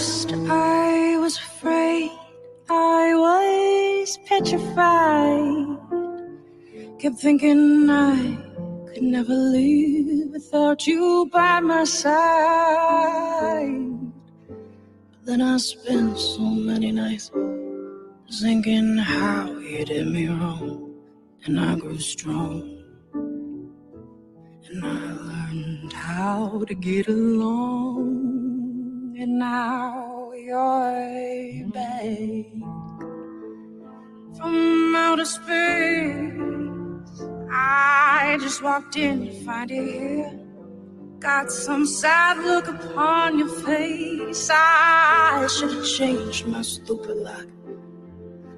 first I was afraid, I was petrified. Kept thinking I could never live without you by my side. But then I spent so many nights thinking how you did me wrong, and I grew strong. And I learned how to get along, and now you're back from outer space. I just walked in to find you here. Got some sad look upon your face. I should have changed my stupid lock.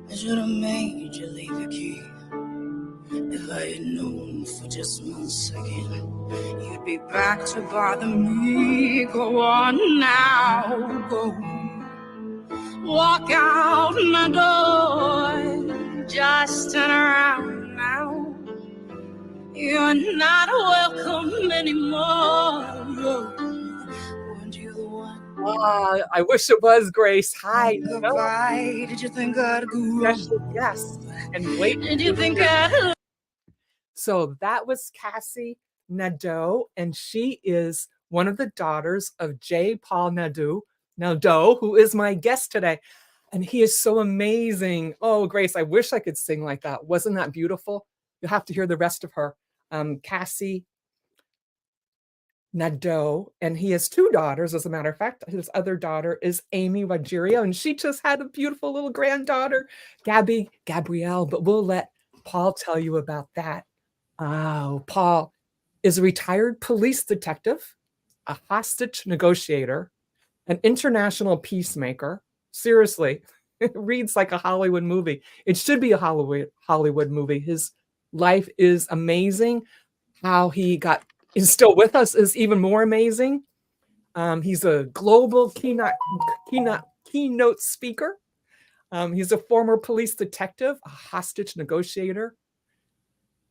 I should have made you leave your key. If I had known for just 1 second you'd be back to bother me. Go on now, go. Walk out my door. Just turn around now. You're not welcome anymore. Weren't you the one? I wish it was, Grace. Hi. Goodbye. Did you think I'd go wrong? Yes. And wait. Did you think I'd... So that was Cassie Nadeau, and she is one of the daughters of J Paul Nadeau, who is my guest today. And he is so amazing. Oh, Grace, I wish I could sing like that. Wasn't that beautiful? You'll have to hear the rest of her. Cassie Nadeau, and he has 2 daughters, as a matter of fact. His other daughter is Amy Wajirio, and she just had a beautiful little granddaughter, Gabrielle, but we'll let Paul tell you about that. Oh, Paul is a retired police detective, a hostage negotiator, an international peacemaker. Seriously, it reads like a Hollywood movie. It should be a Hollywood movie. His life is amazing. How he is still with us is even more amazing. He's a global keynote speaker. He's a former police detective, a hostage negotiator,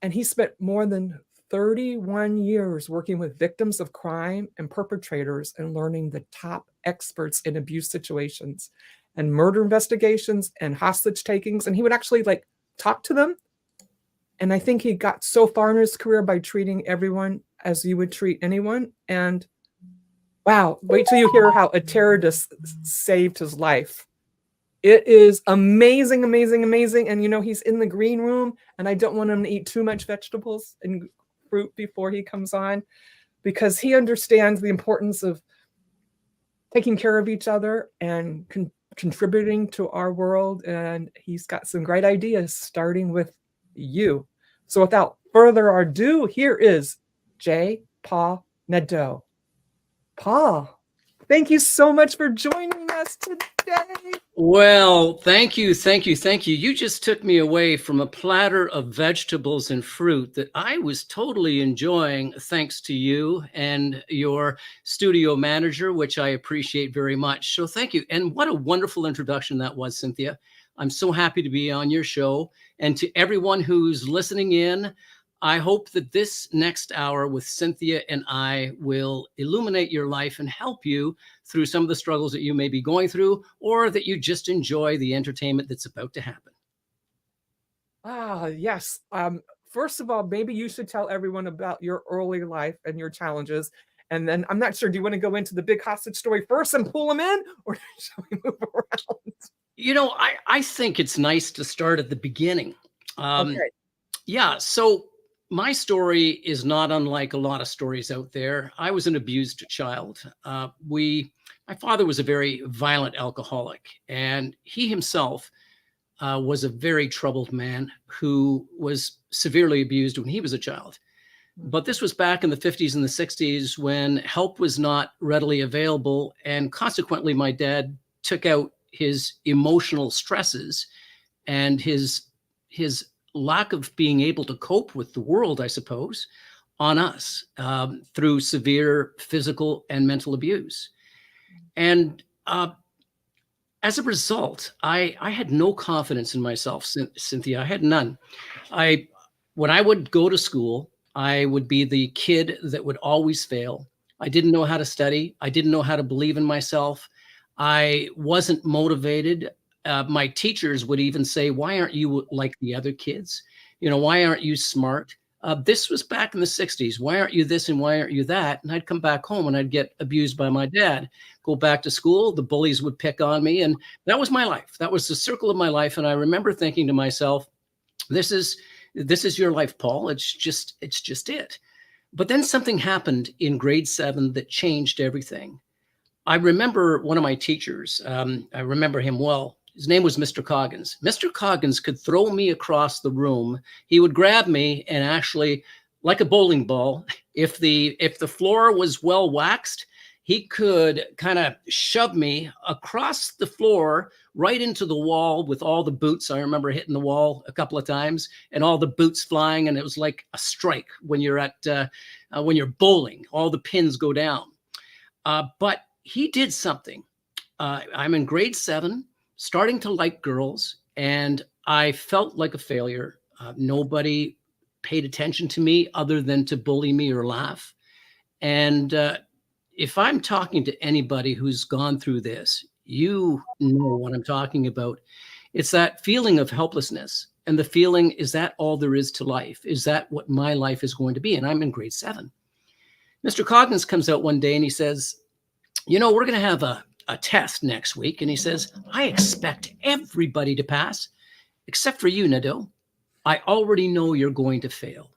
and he spent more than 31 years working with victims of crime and perpetrators and learning the top experts in abuse situations and murder investigations and hostage takings. And he would actually talk to them. And I think he got so far in his career by treating everyone as you would treat anyone. And wow, wait till you hear how a terrorist saved his life. It is amazing, amazing, amazing. And he's in the green room, and I don't want him to eat too much vegetables and fruit before he comes on, because he understands the importance of taking care of each other and contributing to our world. And he's got some great ideas, starting with you. So without further ado, here is J Paul Nadeau. Paul, thank you so much for joining us today. Well, thank you. You just took me away from a platter of vegetables and fruit that I was totally enjoying, thanks to you and your studio manager, which I appreciate very much. So thank you. And what a wonderful introduction that was, Cynthia. I'm so happy to be on your show. And to everyone who's listening in, I hope that this next hour with Cynthia and I will illuminate your life and help you through some of the struggles that you may be going through, or that you just enjoy the entertainment that's about to happen. Yes. First of all, maybe you should tell everyone about your early life and your challenges. And then I'm not sure, do you want to go into the big hostage story first and pull them in, or shall we move around? I think it's nice to start at the beginning. Okay. Yeah. So my story is not unlike a lot of stories out there. I was an abused child. My father was a very violent alcoholic, and he himself was a very troubled man who was severely abused when he was a child. But this was back in the 50s and the 60s, when help was not readily available. And consequently, my dad took out his emotional stresses and his lack of being able to cope with the world, I suppose, on us through severe physical and mental abuse. And as a result, I had no confidence in myself, Cynthia. I had none. When I would go to school, I would be the kid that would always fail. I didn't know how to study. I didn't know how to believe in myself. I wasn't motivated. My teachers would even say, why aren't you like the other kids? Why aren't you smart? This was back in the 60s. Why aren't you this and why aren't you that? And I'd come back home and I'd get abused by my dad. Go back to school, the bullies would pick on me. And that was my life. That was the circle of my life. And I remember thinking to myself, this is your life, Paul. It's just it. But then something happened in grade 7 that changed everything. I remember one of my teachers. I remember him well. His name was Mr. Coggins. Mr. Coggins could throw me across the room. He would grab me and actually, like a bowling ball, if the floor was well waxed, he could kind of shove me across the floor right into the wall with all the boots. I remember hitting the wall a couple of times and all the boots flying. And it was like a strike when you're when you're bowling, all the pins go down. But he did something. I'm in grade 7, starting to like girls, and I felt like a failure. Nobody paid attention to me other than to bully me or laugh. And if I'm talking to anybody who's gone through this, you know what I'm talking about. It's that feeling of helplessness. And the feeling, is that all there is to life? Is that what my life is going to be? And I'm in grade 7. Mr. Coggins comes out one day and he says, we're going to have a test next week. And he says, I expect everybody to pass, except for you, Nadeau. I already know you're going to fail.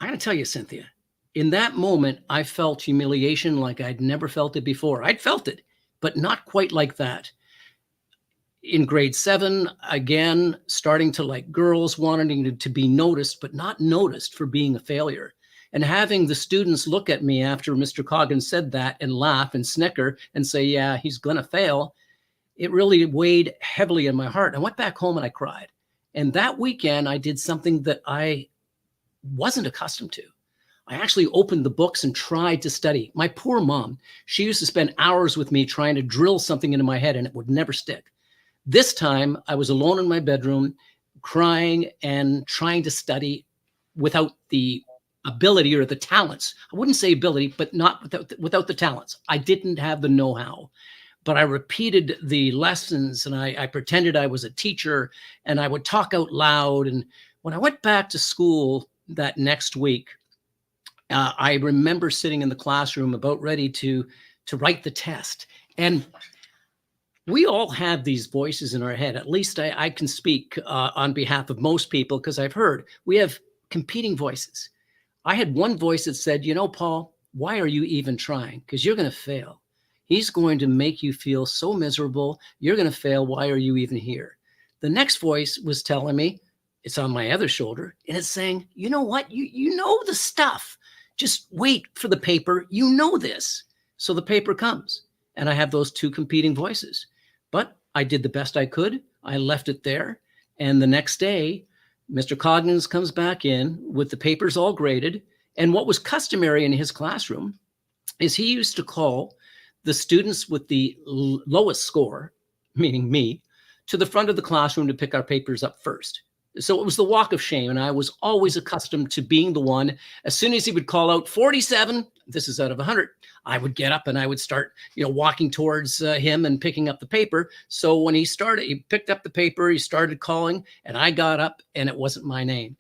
I'm going to tell you, Cynthia, in that moment, I felt humiliation like I'd never felt it before. I'd felt it, but not quite like that. In grade 7, again, starting to like girls, wanting to be noticed, but not noticed for being a failure. And having the students look at me after Mr. Coggins said that and laugh and snicker and say, yeah, he's going to fail. It really weighed heavily in my heart. I went back home and I cried. And that weekend, I did something that I wasn't accustomed to. I actually opened the books and tried to study. My poor mom, she used to spend hours with me trying to drill something into my head and it would never stick. This time I was alone in my bedroom, crying and trying to study without the ability or the talents. I wouldn't say ability, but not without the talents. I didn't have the know-how, but I repeated the lessons and I pretended I was a teacher and I would talk out loud. And when I went back to school that next week, I remember sitting in the classroom about ready to write the test. And we all have these voices in our head. At least I can speak on behalf of most people because I've heard we have competing voices. I had one voice that said, Paul, why are you even trying? Because you're going to fail. He's going to make you feel so miserable. You're going to fail. Why are you even here? The next voice was telling me, it's on my other shoulder, and it's saying, you know what? You know the stuff. Just wait for the paper. You know this. So the paper comes, and I have those two competing voices. But I did the best I could. I left it there. And the next day, Mr. Coggins comes back in with the papers all graded. And what was customary in his classroom is he used to call the students with the lowest score, meaning me, to the front of the classroom to pick our papers up first. So it was the walk of shame. And I was always accustomed to being the one. As soon as he would call out 47, this is out of 100, I would get up and I would start, walking towards him and picking up the paper. So when he picked up the paper, he started calling and I got up and it wasn't my name.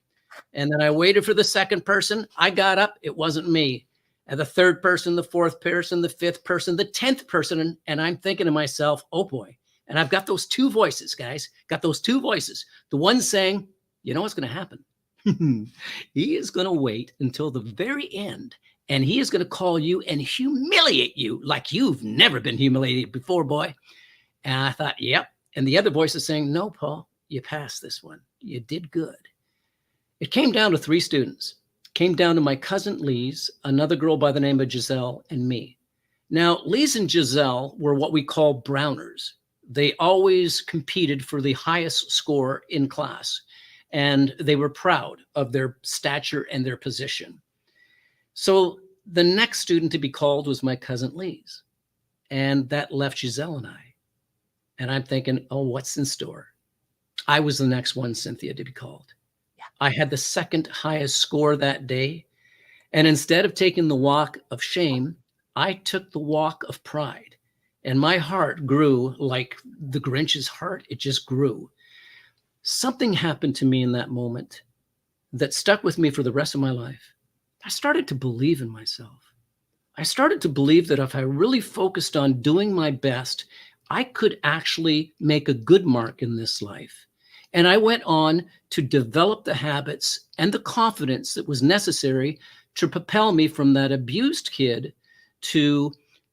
And then I waited for the second person. I got up. It wasn't me. And the third person, the fourth person, the fifth person, the 10th person. And I'm thinking to myself, oh boy. And I've got those two voices, guys, got those two voices. The one saying, you know what's going to happen? He is going to wait until the very end. And he is going to call you and humiliate you like you've never been humiliated before, boy. And I thought, yep. And the other voice is saying, no, Paul, you passed this one. You did good. It came down to 3 students. It came down to my cousin Lise, another girl by the name of Giselle, and me. Now, Lise and Giselle were what we call Browners. They always competed for the highest score in class, and they were proud of their stature and their position. So the next student to be called was my cousin Lise, and that left Giselle and I. And I'm thinking, oh, what's in store? I was the next one, Cynthia, to be called. Yeah. I had the second highest score that day. And instead of taking the walk of shame, I took the walk of pride. and my heart grew like the Grinch's heart. It just grew. Something happened to me in that moment that stuck with me for the rest of my life. I started to believe in myself. I started to believe that if I really focused on doing my best, I could actually make a good mark in this life. And I went on to develop the habits and the confidence that was necessary to propel me from that abused kid to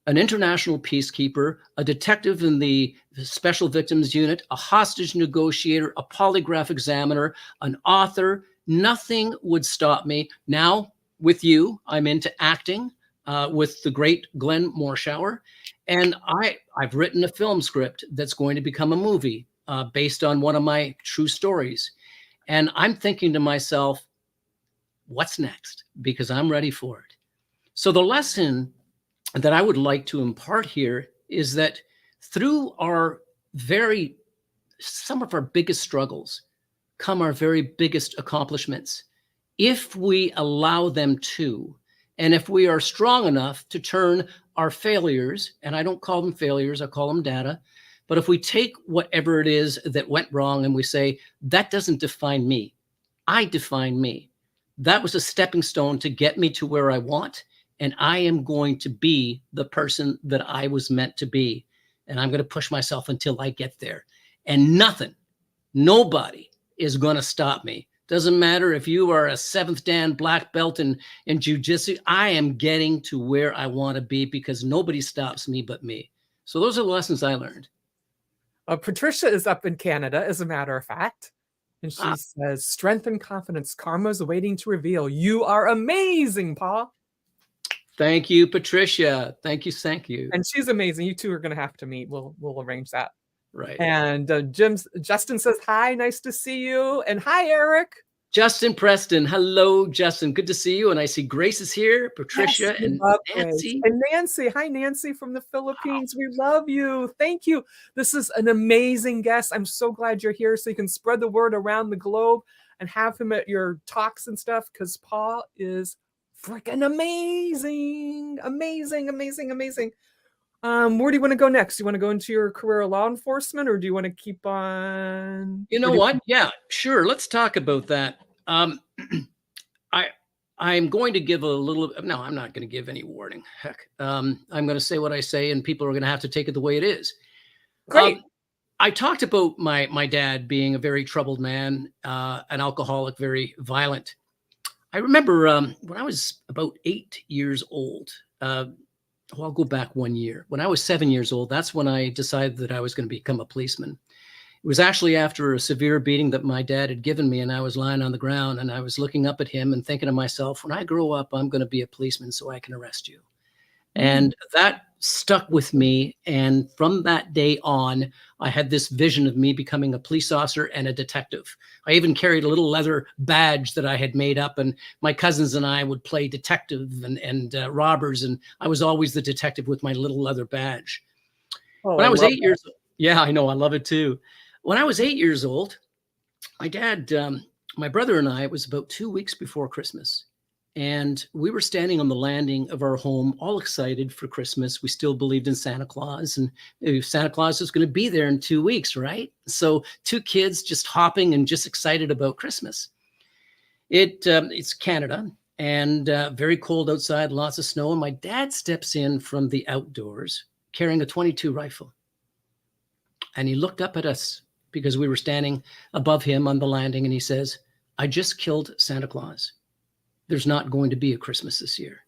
an international peacekeeper, a detective in the Special Victims Unit, a hostage negotiator, a polygraph examiner, an author. Nothing would stop me. Now, with you, I'm into acting with the great Glenn Morshower. And I've written a film script that's going to become a movie based on one of my true stories. And I'm thinking to myself, what's next? Because I'm ready for it. So the lesson that I would like to impart here is that through some of our biggest struggles come our very biggest accomplishments, if we allow them to, and if we are strong enough to turn our failures, and I don't call them failures, I call them data, but if we take whatever it is that went wrong and we say, that doesn't define me, I define me. That was a stepping stone to get me to where I want, and I am going to be the person that I was meant to be. And I'm going to push myself until I get there. And nobody is going to stop me. Doesn't matter if you are a 7th Dan black belt in jiu-jitsu, I am getting to where I want to be because nobody stops me but me. So those are the lessons I learned. Patricia is up in Canada, as a matter of fact. And she says, strength and confidence, karma's waiting to reveal. You are amazing, Paul. Thank you, Patricia. Thank you. Thank you. And she's amazing. You two are going to have to meet. We'll arrange that. Right. And Justin says, hi, nice to see you. And hi, Eric. Justin Preston. Hello, Justin. Good to see you. And I see Grace is here, Patricia, and Nancy. And Nancy. Hi, Nancy from the Philippines. We love you. Thank you. This is an amazing guest. I'm so glad you're here so you can spread the word around the globe and have him at your talks and stuff because Paul is freaking amazing. Amazing. Where do you want to go next? Do you want to go into your career of law enforcement or do you want to keep on? You know what? Yeah, sure. Let's talk about that. I'm going to give a little, no, I'm not going to give any warning. Heck, I'm going to say what I say and people are going to have to take it the way it is. Great. I talked about my dad being a very troubled man, an alcoholic, very violent. I remember when I was about 8 years old, I'll go back 1 year. When I was 7 years old, that's when I decided that I was going to become a policeman. It was actually after a severe beating that my dad had given me, and I was lying on the ground, and I was looking up at him and thinking to myself, when I grow up, I'm going to be a policeman so I can arrest you. And that stuck with me. And from that day on, I had this vision of me becoming a police officer and a detective. I even carried a little leather badge that I had made up, and my cousins and I would play detective and robbers. And I was always the detective with my little leather badge. When I was 8 years old, yeah, I know. I love it too. When I was 8 years old, my dad, my brother and I, it was about 2 weeks before Christmas. And we were standing on the landing of our home, all excited for Christmas. We still believed in Santa Claus, and Santa Claus was going to be there in 2 weeks, right? So 2 kids just hopping and just excited about Christmas. It's Canada and very cold outside, lots of snow. And my dad steps in from the outdoors carrying a .22 rifle. And he looked up at us because we were standing above him on the landing. And he says, I just killed Santa Claus. There's not going to be a Christmas this year.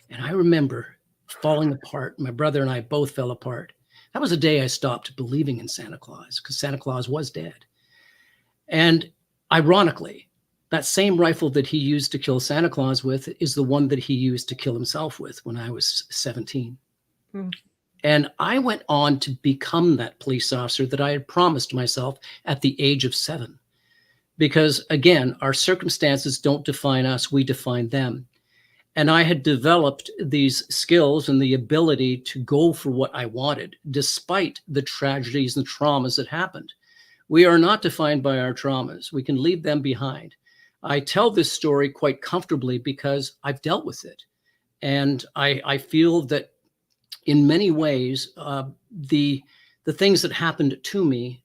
And I remember falling apart. My brother and I both fell apart. That was the day I stopped believing in Santa Claus because Santa Claus was dead. And ironically, that same rifle that he used to kill Santa Claus with is the one that he used to kill himself with when I was 17. And I went on to become that police officer that I had promised myself at the age of 7. Because again, our circumstances don't define us, we define them. And I had developed these skills and the ability to go for what I wanted, despite the tragedies and traumas that happened. We are not defined by our traumas. We can leave them behind. I tell this story quite comfortably because I've dealt with it. And I feel that in many ways, the things that happened to me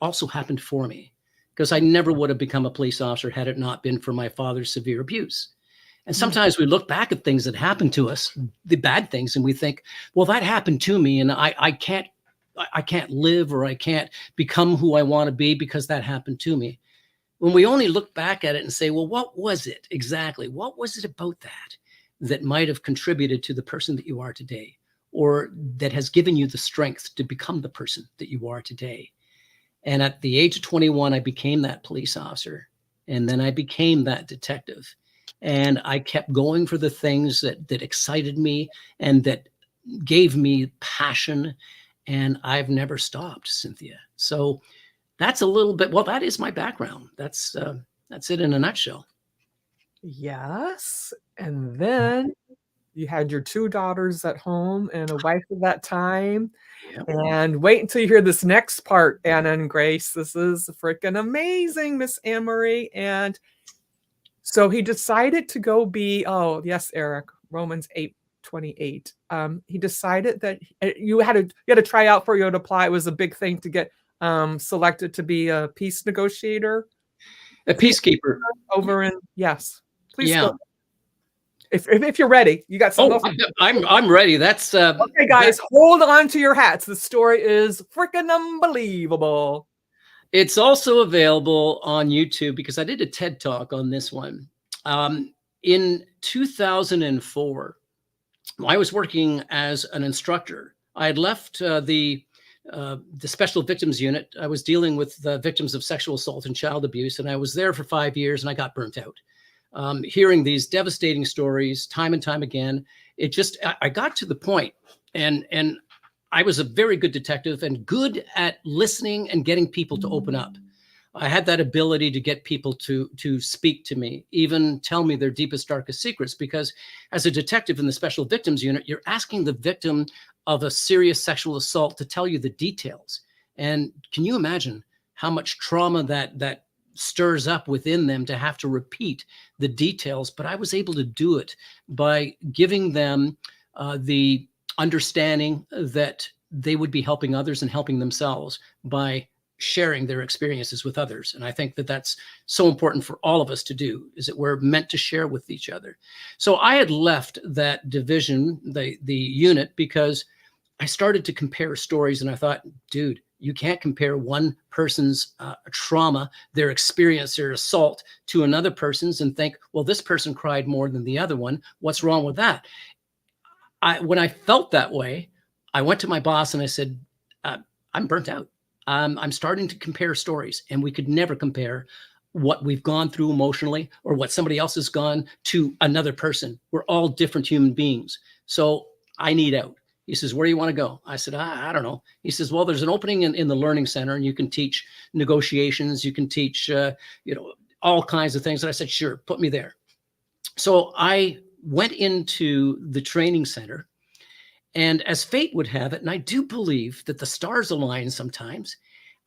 also happened for me, because I never would have become a police officer had it not been for my father's severe abuse. And sometimes we look back at things that happened to us, the bad things, and we think, well, that happened to me, and I can't live, or I can't become who I want to be because that happened to me. When we only look back at it and say, well, what was it exactly? What was it about that might have contributed to the person that you are today, or that has given you the strength to become the person that you are today? And at the age of 21, I became that police officer, and then I became that detective. And I kept going for the things that excited me and that gave me passion. And I've never stopped, Cynthia. So that's a little bit, well, that is my background. That's it in a nutshell. Yes. And then you had your 2 daughters at home and a wife at that time. Yep. And wait until you hear this next part, Anna and Grace. This is freaking amazing, Miss Anne Marie. And so he decided to go be, oh, yes, Eric, Romans 8:28. He decided that you had to try out for you to apply. It was a big thing to get selected to be a peace negotiator. A peacekeeper. Over in, yes. Please Yeah. go. If you're ready, you got something else? I'm ready. That's okay, guys, hold on to your hats. The story is freaking unbelievable. It's also available on YouTube, because I did a TED Talk on this one. In 2004, I was working as an instructor. I had left the Special Victims Unit. I was dealing with the victims of sexual assault and child abuse, and I was there for 5 years, and I got burnt out. Hearing these devastating stories time and time again, I got to the point, and I was a very good detective and good at listening and getting people to open up. I had that ability to get people to speak to me, even tell me their deepest, darkest secrets, because as a detective in the Special Victims Unit, you're asking the victim of a serious sexual assault to tell you the details. And can you imagine how much trauma that stirs up within them to have to repeat the details? But I was able to do it by giving them the understanding that they would be helping others and helping themselves by sharing their experiences with others. And I think that that's so important for all of us to do, is that we're meant to share with each other. So I had left that division, the unit, because I started to compare stories, and I thought, dude, you can't compare one person's trauma, their experience, their assault, to another person's and think, well, this person cried more than the other one. What's wrong with that? When I felt that way, I went to my boss and I said, I'm burnt out. I'm starting to compare stories, and we could never compare what we've gone through emotionally or what somebody else has gone to another person. We're all different human beings. So I need out. He says, where do you want to go? I said, I don't know. He says, well, there's an opening in the Learning Center, and you can teach negotiations. You can teach, all kinds of things. And I said, sure, put me there. So I went into the training center, and as fate would have it, and I do believe that the stars align sometimes,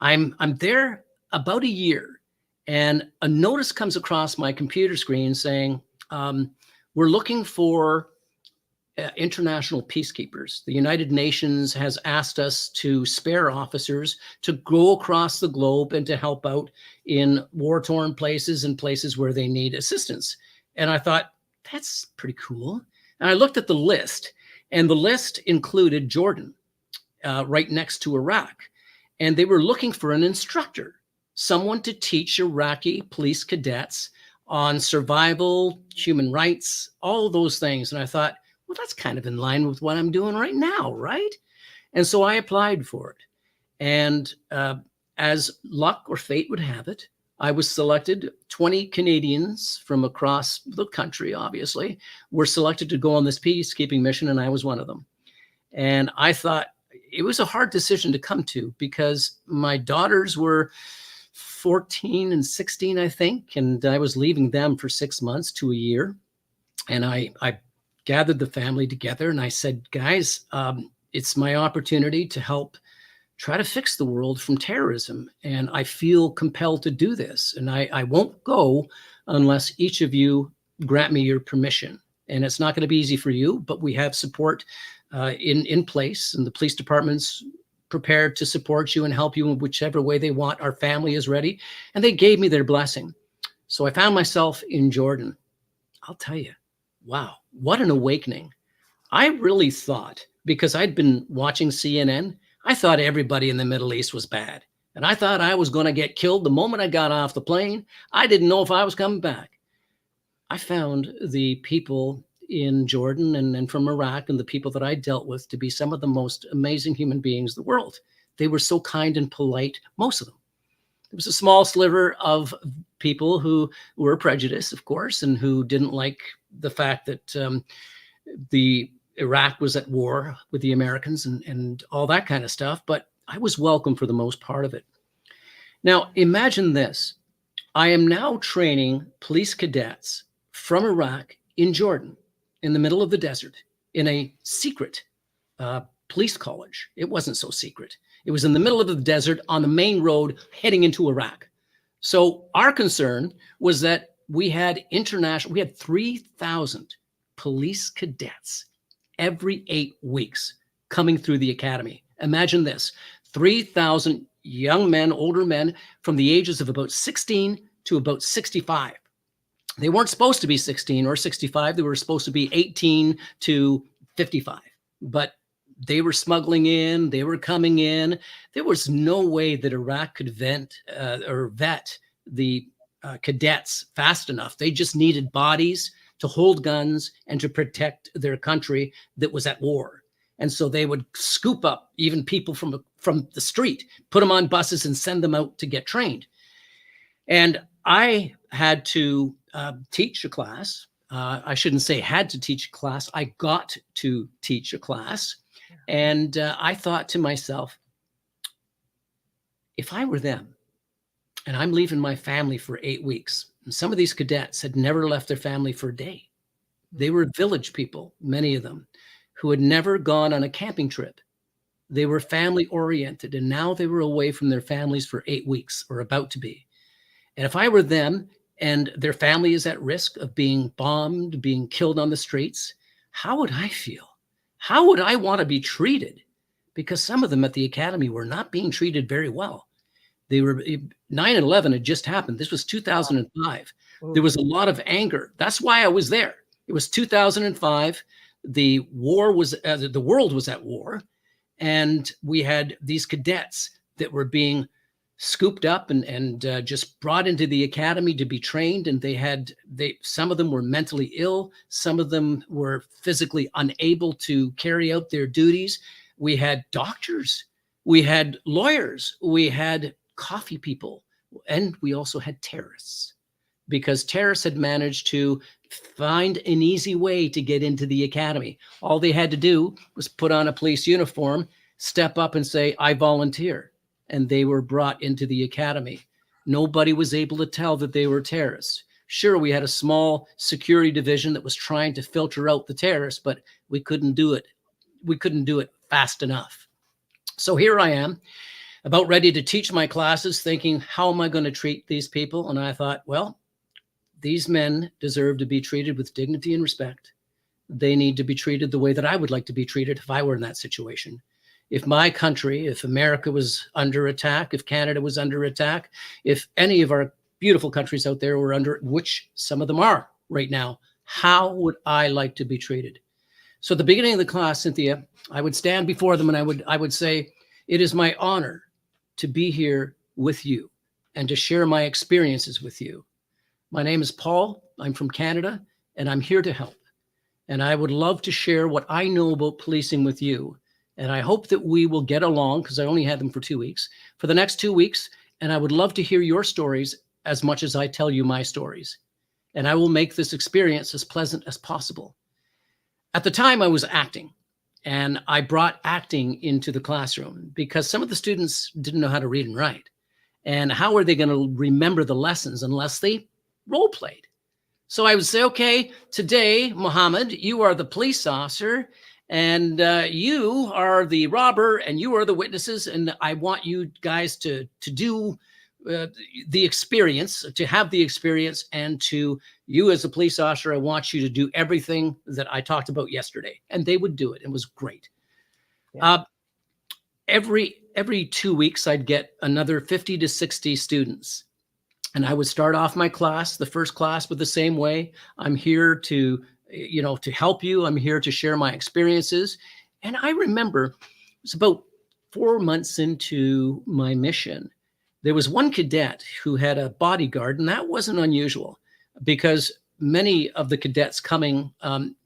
I'm there about a year, and a notice comes across my computer screen saying, we're looking for international peacekeepers. The United Nations has asked us to spare officers to go across the globe and to help out in war-torn places and places where they need assistance. And I thought, that's pretty cool. And I looked at the list, and the list included Jordan, right next to Iraq. And they were looking for an instructor, someone to teach Iraqi police cadets on survival, human rights, all those things. And I thought, well, that's kind of in line with what I'm doing right now, right? And so I applied for it. And as luck or fate would have it, I was selected. 20 Canadians from across the country, obviously, were selected to go on this peacekeeping mission, and I was one of them. And I thought it was a hard decision to come to, because my daughters were 14 and 16, I think, and I was leaving them for 6 months to a year. And I gathered the family together, and I said, guys, it's my opportunity to help try to fix the world from terrorism. And I feel compelled to do this. And I won't go unless each of you grant me your permission. And it's not going to be easy for you, but we have support in place, and the police department's prepared to support you and help you in whichever way they want. Our family is ready, and they gave me their blessing. So I found myself in Jordan. I'll tell you, wow, what an awakening. I really thought, because I'd been watching CNN, I thought everybody in the Middle East was bad. And I thought I was going to get killed the moment I got off the plane. I didn't know if I was coming back. I found the people in Jordan and from Iraq and the people that I dealt with to be some of the most amazing human beings in the world. They were so kind and polite, most of them. There was a small sliver of people who were prejudiced, of course, and who didn't like the fact that the Iraq was at war with the Americans and all that kind of stuff. But I was welcome for the most part of it. Now, imagine this. I am now training police cadets from Iraq in Jordan, in the middle of the desert, in a secret police college. It wasn't so secret. It was in the middle of the desert on the main road heading into Iraq. So our concern was that we had 3,000 police cadets every 8 weeks coming through the academy. Imagine this, 3,000 young men, older men from the ages of about 16 to about 65. They weren't supposed to be 16 or 65. They were supposed to be 18 to 55. But they were smuggling in, they were coming in. There was no way that Iraq could vet the cadets fast enough. They just needed bodies to hold guns and to protect their country that was at war. And so they would scoop up even people from the street, put them on buses and send them out to get trained. And I had to teach a class. I shouldn't say had to teach a class. I got to teach a class. And I thought to myself, if I were them and I'm leaving my family for 8 weeks, and some of these cadets had never left their family for a day. They were village people, many of them, who had never gone on a camping trip. They were family oriented, and now they were away from their families for 8 weeks, or about to be. And if I were them and their family is at risk of being bombed, being killed on the streets, how would I feel? How would I want to be treated? Because some of them at the academy were not being treated very well. They were 9/11 had just happened. This was 2005. There was a lot of anger. That's why I was there. It was 2005. The world was at war, and we had these cadets that were being scooped up and just brought into the academy to be trained. And some of them were mentally ill. Some of them were physically unable to carry out their duties. We had doctors, we had lawyers, we had coffee people, and we also had terrorists, because terrorists had managed to find an easy way to get into the academy. All they had to do was put on a police uniform, step up and say, "I volunteer." And they were brought into the academy. Nobody was able to tell that they were terrorists. Sure, we had a small security division that was trying to filter out the terrorists, but we couldn't do it. We couldn't do it fast enough. So here I am, about ready to teach my classes, thinking, how am I going to treat these people? And I thought, well, these men deserve to be treated with dignity and respect. They need to be treated the way that I would like to be treated if I were in that situation. If my country, if America was under attack, if Canada was under attack, if any of our beautiful countries out there were under, which some of them are right now, how would I like to be treated? So at the beginning of the class, Cynthia, I would stand before them and I would say, it is my honor to be here with you and to share my experiences with you. My name is Paul. I'm from Canada, and I'm here to help. And I would love to share what I know about policing with you. And I hope that we will get along, because I only had them for 2 weeks, for the next 2 weeks. And I would love to hear your stories as much as I tell you my stories. And I will make this experience as pleasant as possible. At the time, I was acting. And I brought acting into the classroom because some of the students didn't know how to read and write. And how are they going to remember the lessons unless they role played? So I would say, okay, today, Muhammad, you are the police officer, and you are the robber, and you are the witnesses. And I want you guys to do the experience, to have the experience, and to you as a police officer, I want you to do everything that I talked about yesterday. And they would do it. It was great. Yeah. Every 2 weeks, I'd get another 50 to 60 students. And I would start off my class, the first class, with the same way. I'm here to, to help you. I'm here to share my experiences. And I remember it was about 4 months into my mission, there was one cadet who had a bodyguard, and that wasn't unusual because many of the cadets coming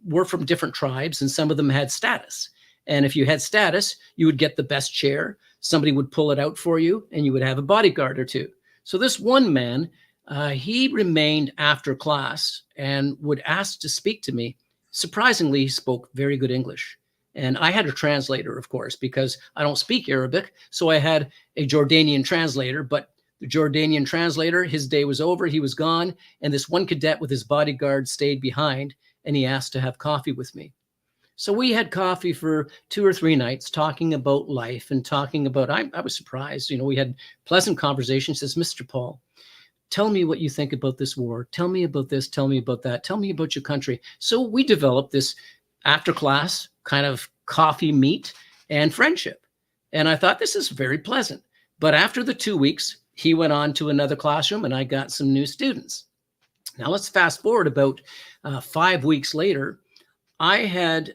were from different tribes, and some of them had status. And if you had status, you would get the best chair. Somebody would pull it out for you, and you would have a bodyguard or two. So this one man, he remained after class and would ask to speak to me. Surprisingly, he spoke very good English. And I had a translator, of course, because I don't speak Arabic. So I had a Jordanian translator, but the Jordanian translator, his day was over, he was gone. And this one cadet with his bodyguard stayed behind, and he asked to have coffee with me. So we had coffee for 2 or 3 nights, talking about life and talking about, I was surprised, we had pleasant conversations. He says, Mr. Paul, tell me what you think about this war. Tell me about this. Tell me about that. Tell me about your country. So we developed this after class kind of coffee meet and friendship. And I thought, this is very pleasant. But after the 2 weeks, he went on to another classroom, and I got some new students. Now let's fast forward about 5 weeks later. I had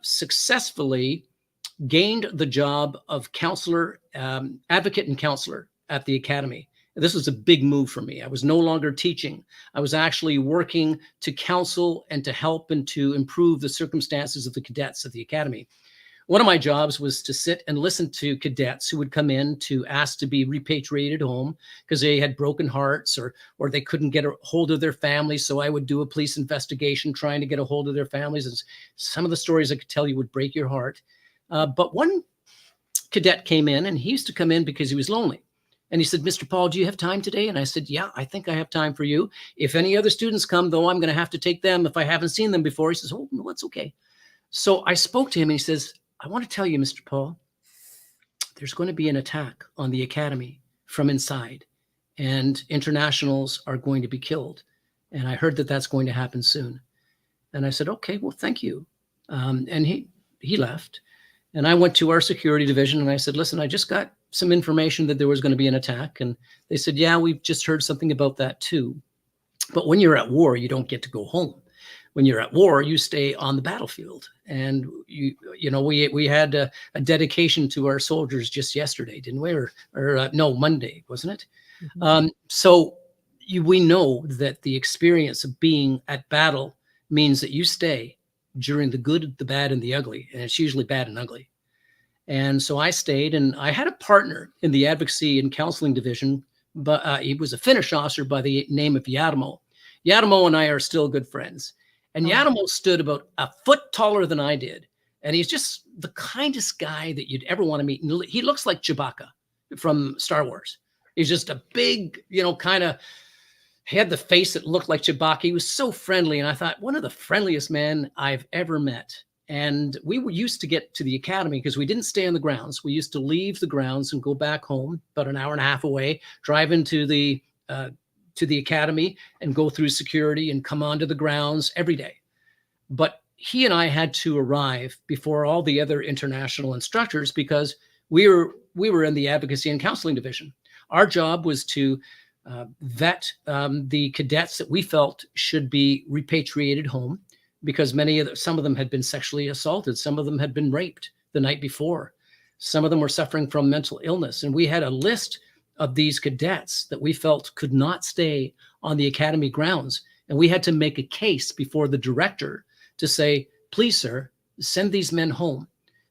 successfully gained the job of counselor, advocate and counselor at the academy. This was a big move for me. I was no longer teaching. I was actually working to counsel and to help and to improve the circumstances of the cadets at the academy. One of my jobs was to sit and listen to cadets who would come in to ask to be repatriated home because they had broken hearts or they couldn't get a hold of their families. So I would do a police investigation trying to get a hold of their families. And some of the stories I could tell you would break your heart. But one cadet came in, and he used to come in because he was lonely. And he said, Mr. Paul, do you have time today? And I said, yeah, I think I have time for you. If any other students come, though, I'm going to have to take them if I haven't seen them before. He says, oh, no, that's okay. So I spoke to him, and he says, I want to tell you, Mr. Paul, there's going to be an attack on the academy from inside, and internationals are going to be killed. And I heard that that's going to happen soon. And I said, okay, well, thank you. And he left. And I went to our security division, and I said, listen, I just got some information that there was going to be an attack. And they said, yeah, we've just heard something about that too. But when you're at war, you don't get to go home. When you're at war, you stay on the battlefield. And we had a dedication to our soldiers just yesterday, didn't we? Or no, Monday, wasn't it? Mm-hmm. So we know that the experience of being at battle means that you stay during the good, the bad, and the ugly. And it's usually bad and ugly. And so I stayed, and I had a partner in the advocacy and counseling division, but he was a Finnish officer by the name of Jarmo. Jarmo and I are still good friends. And Jarmo stood about a foot taller than I did. And he's just the kindest guy that you'd ever want to meet. And he looks like Chewbacca from Star Wars. He's just a big, kind of, he had the face that looked like Chewbacca. He was so friendly. And I thought, one of the friendliest men I've ever met. And we were used to get to the academy because we didn't stay on the grounds. We used to leave the grounds and go back home about an hour and a half away, drive into the academy and go through security and come onto the grounds every day. But he and I had to arrive before all the other international instructors because we were in the advocacy and counseling division. Our job was to vet the cadets that we felt should be repatriated home, because some of them had been sexually assaulted. Some of them had been raped the night before. Some of them were suffering from mental illness. And we had a list of these cadets that we felt could not stay on the academy grounds. And we had to make a case before the director to say, please, sir, send these men home.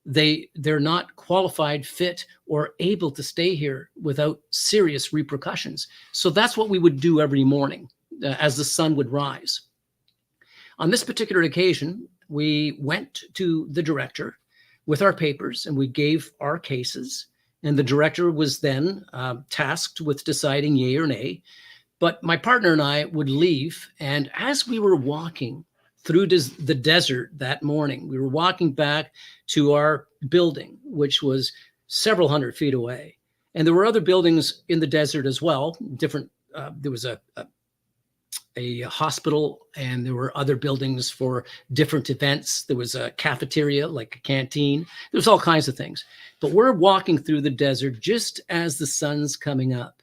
They're not qualified, fit, or able to stay here without serious repercussions. So that's what we would do every morning as the sun would rise. On this particular occasion, we went to the director with our papers, and we gave our cases. And the director was then tasked with deciding yay or nay. But my partner and I would leave. And as we were walking through the desert that morning, we were walking back to our building, which was several hundred feet away. And there were other buildings in the desert as well. Different. There was a hospital, and there were other buildings for different events. There was a cafeteria, like a canteen. There was all kinds of things. But we're walking through the desert just as the sun's coming up.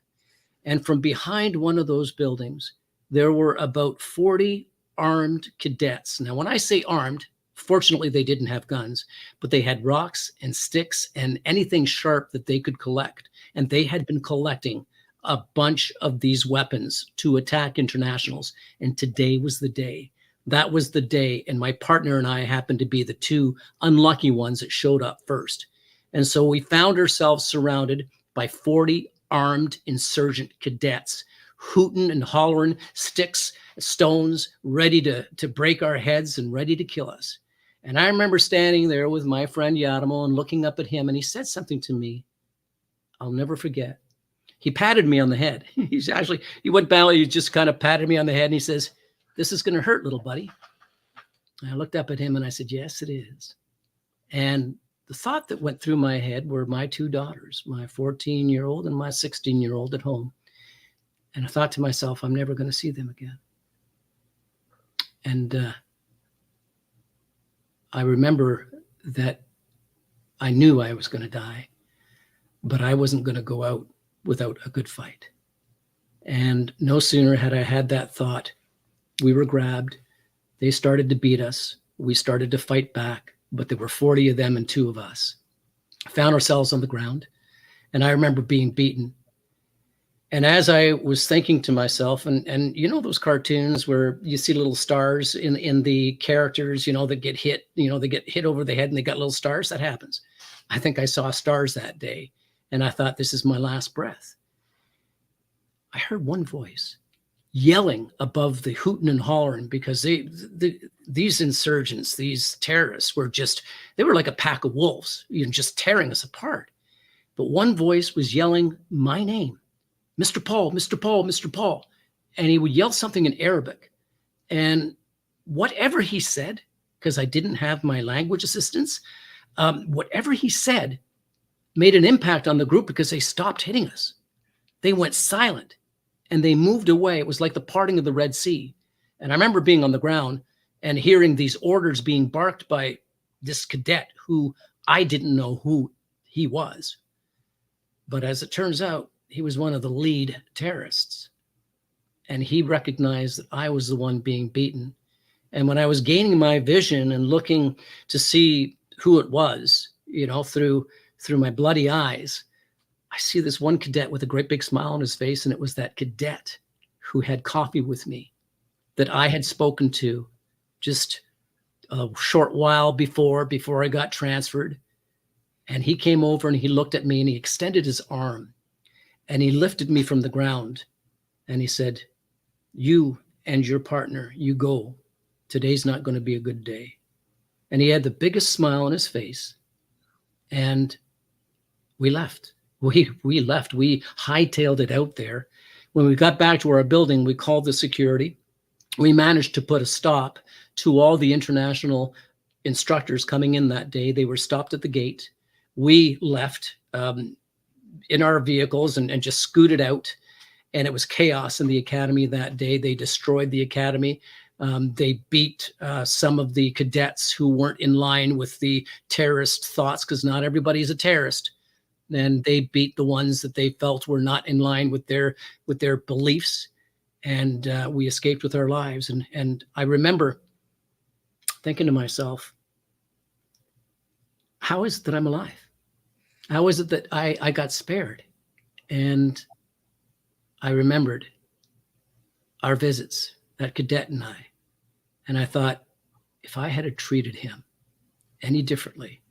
And from behind one of those buildings, there were about 40 armed cadets. Now, when I say armed, fortunately, they didn't have guns, but they had rocks and sticks and anything sharp that they could collect. And they had been collecting a bunch of these weapons to attack internationals. And today was the day. That was the day. And my partner and I happened to be the two unlucky ones that showed up first. And so we found ourselves surrounded by 40 armed insurgent cadets, hooting and hollering, sticks, stones, ready to break our heads and ready to kill us. And I remember standing there with my friend Yadamo and looking up at him, and he said something to me I'll never forget. He patted me on the head. He went down, he just kind of patted me on the head, and he says, "This is going to hurt, little buddy." And I looked up at him and I said, "Yes, it is." And the thought that went through my head were my two daughters, my 14-year-old and my 16-year-old at home. And I thought to myself, I'm never going to see them again. And I remember that I knew I was going to die, but I wasn't going to go out without a good fight. And no sooner had I had that thought, we were grabbed. They started to beat us. We started to fight back, but there were 40 of them and 2 of us. Found ourselves on the ground, and I remember being beaten. And as I was thinking to myself, and you know those cartoons where you see little stars in the characters, you know, that get hit, you know, they get hit over the head and they got little stars? That happens. I think I saw stars that day, and I thought, this is my last breath. I heard one voice yelling above the hooting and hollering, because these insurgents, these terrorists they were like a pack of wolves, you know, just tearing us apart. But one voice was yelling my name, "Mr. Paul, Mr. Paul, Mr. Paul." And he would yell something in Arabic. And whatever he said, because I didn't have my language assistance, whatever he said made an impact on the group, because they stopped hitting us. They went silent and they moved away. It was like the parting of the Red Sea. And I remember being on the ground and hearing these orders being barked by this cadet who I didn't know who he was. But as it turns out, he was one of the lead terrorists. And he recognized that I was the one being beaten. And when I was gaining my vision and looking to see who it was, you know, through my bloody eyes, I see this one cadet with a great big smile on his face. And it was that cadet who had coffee with me that I had spoken to just a short while before I got transferred. And he came over and he looked at me and he extended his arm and he lifted me from the ground. And he said, "You and your partner, you go. Today's not going to be a good day." And he had the biggest smile on his face. And we left. We left. We hightailed it out there. When we got back to our building, we called the security. We managed to put a stop to all the international instructors coming in that day. They were stopped at the gate. We left in our vehicles and just scooted out. And it was chaos in the academy that day. They destroyed the academy. They beat some of the cadets who weren't in line with the terrorist thoughts, because not everybody's a terrorist. And they beat the ones that they felt were not in line with their beliefs. And we escaped with our lives. And I remember thinking to myself, how is it that I'm alive? How is it that I got spared? And I remembered our visits, that cadet and I. And I thought, if I had treated him any differently,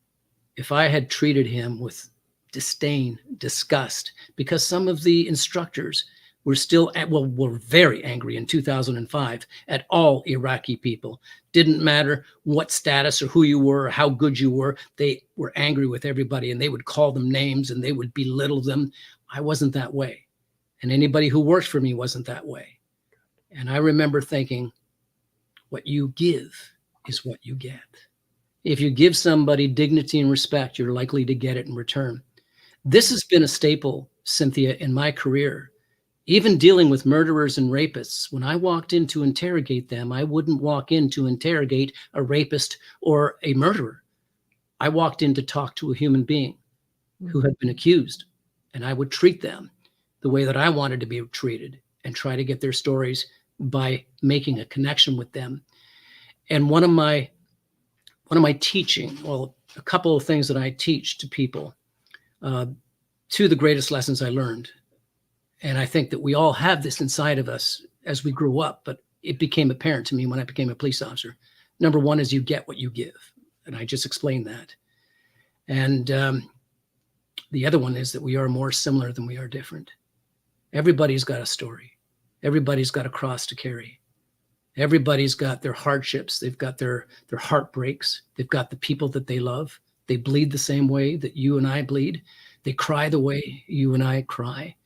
if I had treated him with disdain, disgust, because some of the instructors were very angry in 2005 at all Iraqi people. Didn't matter what status or who you were or how good you were. They were angry with everybody and they would call them names and they would belittle them. I wasn't that way. And anybody who worked for me wasn't that way. And I remember thinking, what you give is what you get. If you give somebody dignity and respect, you're likely to get it in return. This has been a staple, Cynthia, in my career. Even dealing with murderers and rapists, when I walked in to interrogate them, I wouldn't walk in to interrogate a rapist or a murderer. I walked in to talk to a human being who had been accused, and I would treat them the way that I wanted to be treated and try to get their stories by making a connection with them. And one of my teaching, well, a couple of things that I teach to people, two of the greatest lessons I learned, and I think that we all have this inside of us as we grew up, but it became apparent to me when I became a police officer. Number one is you get what you give. And I just explained that. And the other one is that we are more similar than we are different. Everybody's got a story. Everybody's got a cross to carry. Everybody's got their hardships. They've got their heartbreaks. They've got the people that they love. They bleed the same way that you and I bleed. They cry the way you and I cry.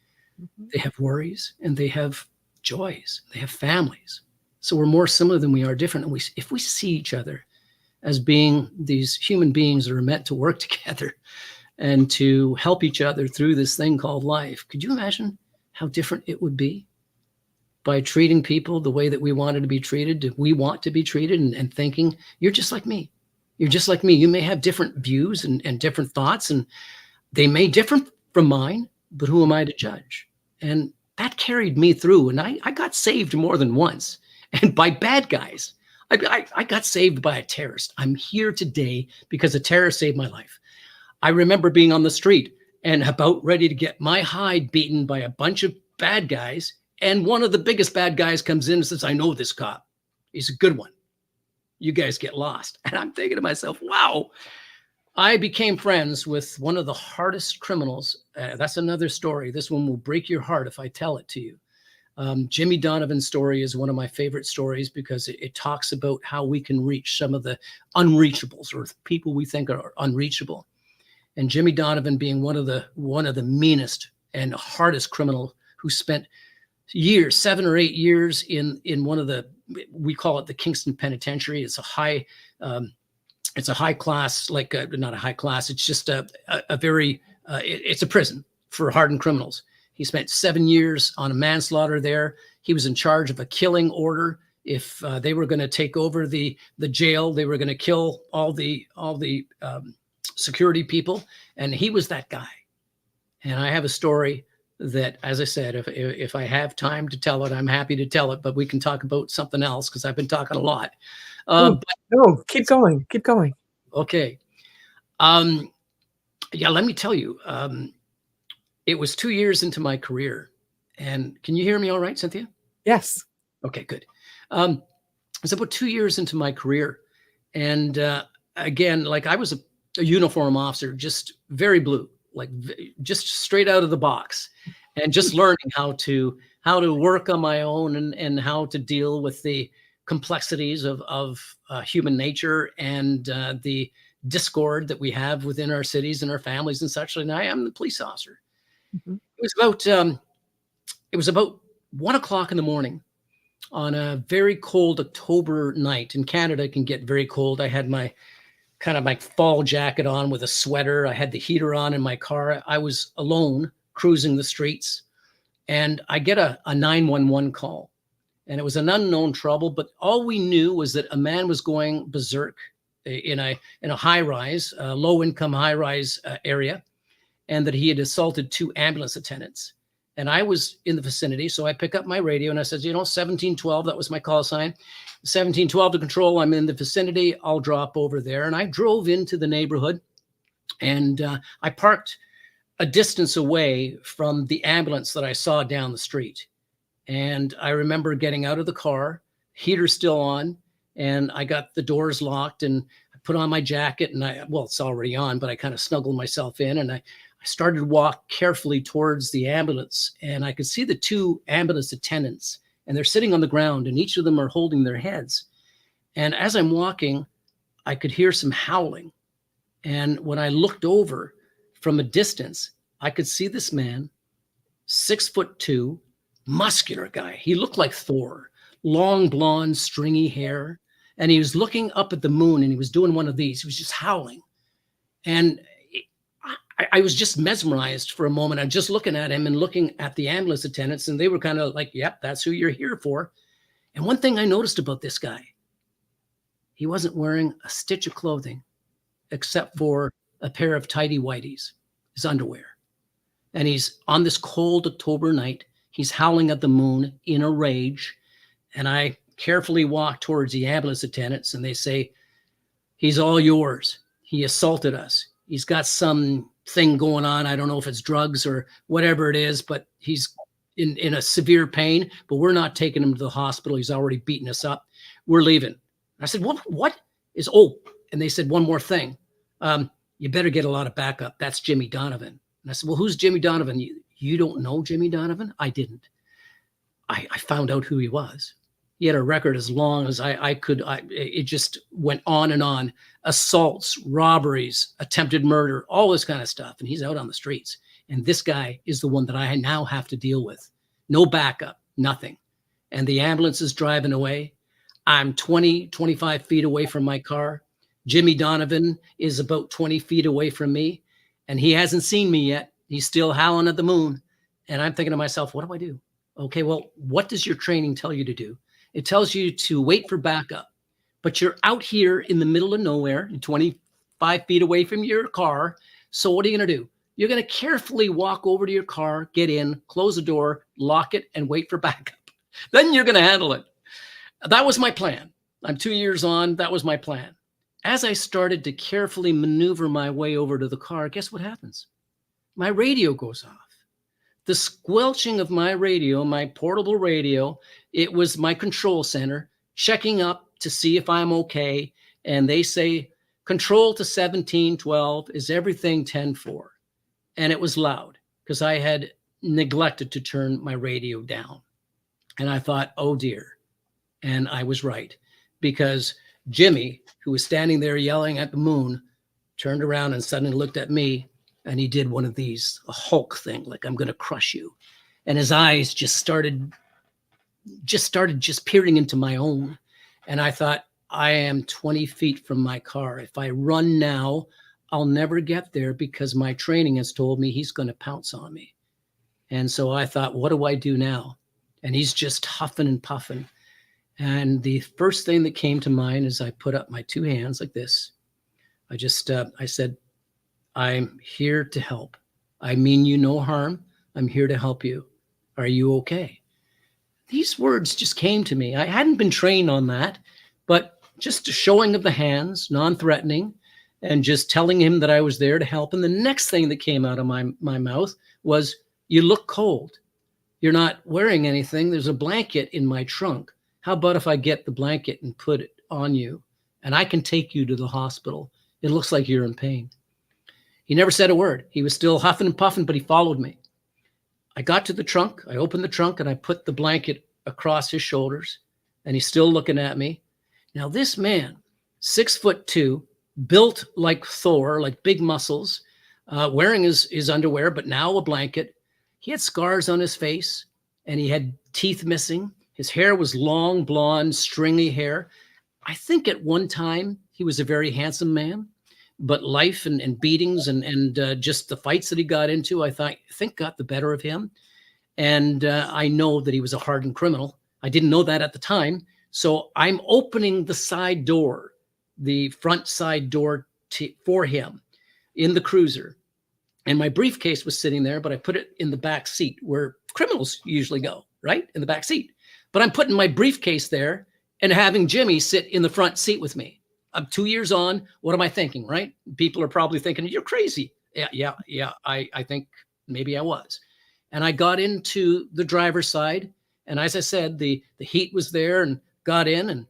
They have worries and they have joys. They have families. So we're more similar than we are different. And if we see each other as being these human beings that are meant to work together and to help each other through this thing called life, could you imagine how different it would be by treating people the way that we wanted to be treated? We want to be treated and thinking, you're just like me. You're just like me. You may have different views and different thoughts, and they may differ from mine, but who am I to judge? And that carried me through. And I got saved more than once, and by bad guys. I got saved by a terrorist. I'm here today because a terrorist saved my life. I remember being on the street and about ready to get my hide beaten by a bunch of bad guys. And one of the biggest bad guys comes in and says, I know this cop. He's a good one. You guys get lost. And I'm thinking to myself, wow. I became friends with one of the hardest criminals. That's another story. This one will break your heart if I tell it to you. Jimmy Donovan's story is one of my favorite stories because it talks about how we can reach some of the unreachables or people we think are unreachable. And Jimmy Donovan being one of the meanest and hardest criminal who spent years, 7 or 8 years in one of the, we call it the Kingston Penitentiary. It's a high class, like not a high class. It's just a very, it's a prison for hardened criminals. He spent 7 years on a manslaughter there. He was in charge of a killing order. If they were going to take over the jail, they were going to kill all the security people. And he was that guy. And I have a story that, as I said, if I have time to tell it, I'm happy to tell it, but we can talk about something else because I've been talking a lot. No, keep going. Keep going. Okay. Yeah, let me tell you, it was 2 years into my career. And can you hear me all right, Cynthia? Yes. Okay, good. It's about 2 years into my career. And again, like I was a uniform officer, just very blue, like just straight out of the box, and just learning how to work on my own and how to deal with the complexities of human nature and the discord that we have within our cities and our families and such. And I am the police officer. Mm-hmm. It was about 1 o'clock in the morning on a very cold October night. In Canada, it can get very cold. I had my fall jacket on with a sweater. I had the heater on in my car. I was alone cruising the streets, and I get a 911 call, and it was an unknown trouble, but all we knew was that a man was going berserk in a high-rise, low-income high-rise area, and that he had assaulted 2 ambulance attendants. And I was in the vicinity, so I pick up my radio and I said, 1712, that was my call sign. 1712 to control, I'm in the vicinity, I'll drop over there. And I drove into the neighborhood, and I parked a distance away from the ambulance that I saw down the street. And I remember getting out of the car, heater still on, and I got the doors locked, and I put on my jacket, and it's already on, but I kind of snuggled myself in, and I started to walk carefully towards the ambulance, and I could see the 2 ambulance attendants, and they're sitting on the ground, and each of them are holding their heads. And as I'm walking, I could hear some howling. And when I looked over from a distance, I could see this man, 6'2", muscular guy. He looked like Thor, long blonde, stringy hair. And he was looking up at the moon, and he was doing one of these. He was just howling. And I was just mesmerized for a moment. I'm just looking at him and looking at the ambulance attendants, and they were kind of like, yep, that's who you're here for. And one thing I noticed about this guy, he wasn't wearing a stitch of clothing except for a pair of tidy whities, his underwear. And he's on this cold October night. He's howling at the moon in a rage. And I carefully walk towards the ambulance attendants, and they say, he's all yours. He assaulted us. He's got some thing going on. I don't know if it's drugs or whatever it is, but he's in a severe pain, but we're not taking him to the hospital. He's already beaten us up. We're leaving. I said, what is, and they said, one more thing. You better get a lot of backup. That's Jimmy Donovan. And I said, well, who's Jimmy Donovan? You don't know Jimmy Donovan? I didn't. I found out who he was. He had a record as long as I could. It just went on and on. Assaults, robberies, attempted murder, all this kind of stuff. And he's out on the streets. And this guy is the one that I now have to deal with. No backup, nothing. And the ambulance is driving away. I'm 20, 25 feet away from my car. Jimmy Donovan is about 20 feet away from me. And he hasn't seen me yet. He's still howling at the moon. And I'm thinking to myself, what do I do? Okay, well, what does your training tell you to do? It tells you to wait for backup, but you're out here in the middle of nowhere, 25 feet away from your car. So what are you going to do? You're going to carefully walk over to your car, get in, close the door, lock it, and wait for backup. Then you're going to handle it. That was my plan. I'm 2 years on. That was my plan. As I started to carefully maneuver my way over to the car, guess what happens? My radio goes off. The squelching of my radio, my portable radio, it was my control center checking up to see if I'm okay. And they say, control to 1712, is everything 10-4? And it was loud because I had neglected to turn my radio down. And I thought, oh dear. And I was right, because Jimmy, who was standing there yelling at the moon, turned around and suddenly looked at me. And he did one of these, a Hulk thing, like, I'm going to crush you. And his eyes just started peering into my own. And I thought, I am 20 feet from my car. If I run now, I'll never get there, because my training has told me he's going to pounce on me. And so I thought, what do I do now? And he's just huffing and puffing. And the first thing that came to mind is I put up my two hands like this. I said, I'm here to help. I mean you no harm. I'm here to help you. Are you okay? These words just came to me. I hadn't been trained on that, but just a showing of the hands, non-threatening, and just telling him that I was there to help. And the next thing that came out of my mouth was, you look cold. You're not wearing anything. There's a blanket in my trunk. How about if I get the blanket and put it on you, and I can take you to the hospital? It looks like you're in pain. He never said a word. He was still huffing and puffing, but he followed me. I got to the trunk. I opened the trunk and I put the blanket across his shoulders, and he's still looking at me. Now this man, 6'2", built like Thor, like big muscles, wearing his underwear, but now a blanket. He had scars on his face and he had teeth missing. His hair was long, blonde, stringy hair. I think at one time he was a very handsome man. But life and beatings and just the fights that he got into, I think got the better of him. And I know that he was a hardened criminal. I didn't know that at the time. So I'm opening the side door, the front side door for him in the cruiser. And my briefcase was sitting there, but I put it in the back seat where criminals usually go, right? In the back seat. But I'm putting my briefcase there and having Jimmy sit in the front seat with me. I'm 2 years on. What am I thinking, right? People are probably thinking, you're crazy. Yeah. I think maybe I was. And I got into the driver's side. And as I said, the heat was there, and got in. And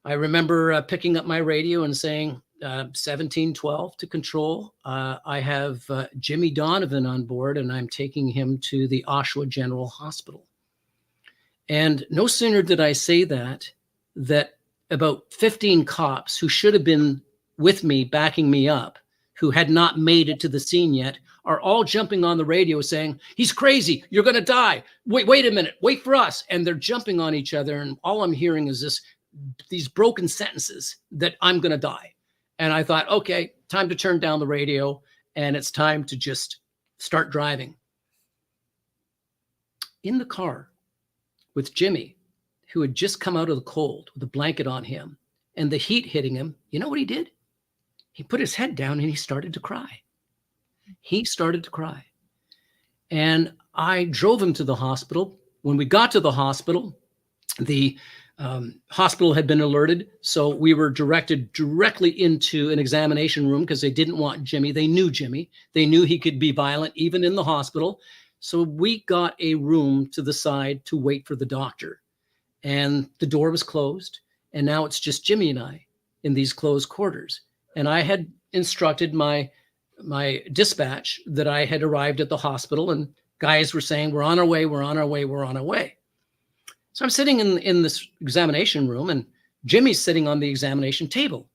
I remember picking up my radio and saying, 1712 to control. I have Jimmy Donovan on board, and I'm taking him to the Oshawa General Hospital. And no sooner did I say that about 15 cops who should have been with me, backing me up, who had not made it to the scene yet, are all jumping on the radio saying, he's crazy, you're going to die. Wait a minute, wait for us. And they're jumping on each other. And all I'm hearing is these broken sentences that I'm going to die. And I thought, okay, time to turn down the radio and it's time to just start driving. In the car with Jimmy, who had just come out of the cold with a blanket on him and the heat hitting him, you know what he did? He put his head down and he started to cry. He started to cry. And I drove him to the hospital. When we got to the hospital, the hospital had been alerted. So we were directed directly into an examination room because they didn't want Jimmy. They knew Jimmy. They knew he could be violent even in the hospital. So we got a room to the side to wait for the doctor. And the door was closed. And now it's just Jimmy and I in these closed quarters. And I had instructed my dispatch that I had arrived at the hospital, and guys were saying, we're on our way, we're on our way, we're on our way. So I'm sitting in this examination room, and Jimmy's sitting on the examination table.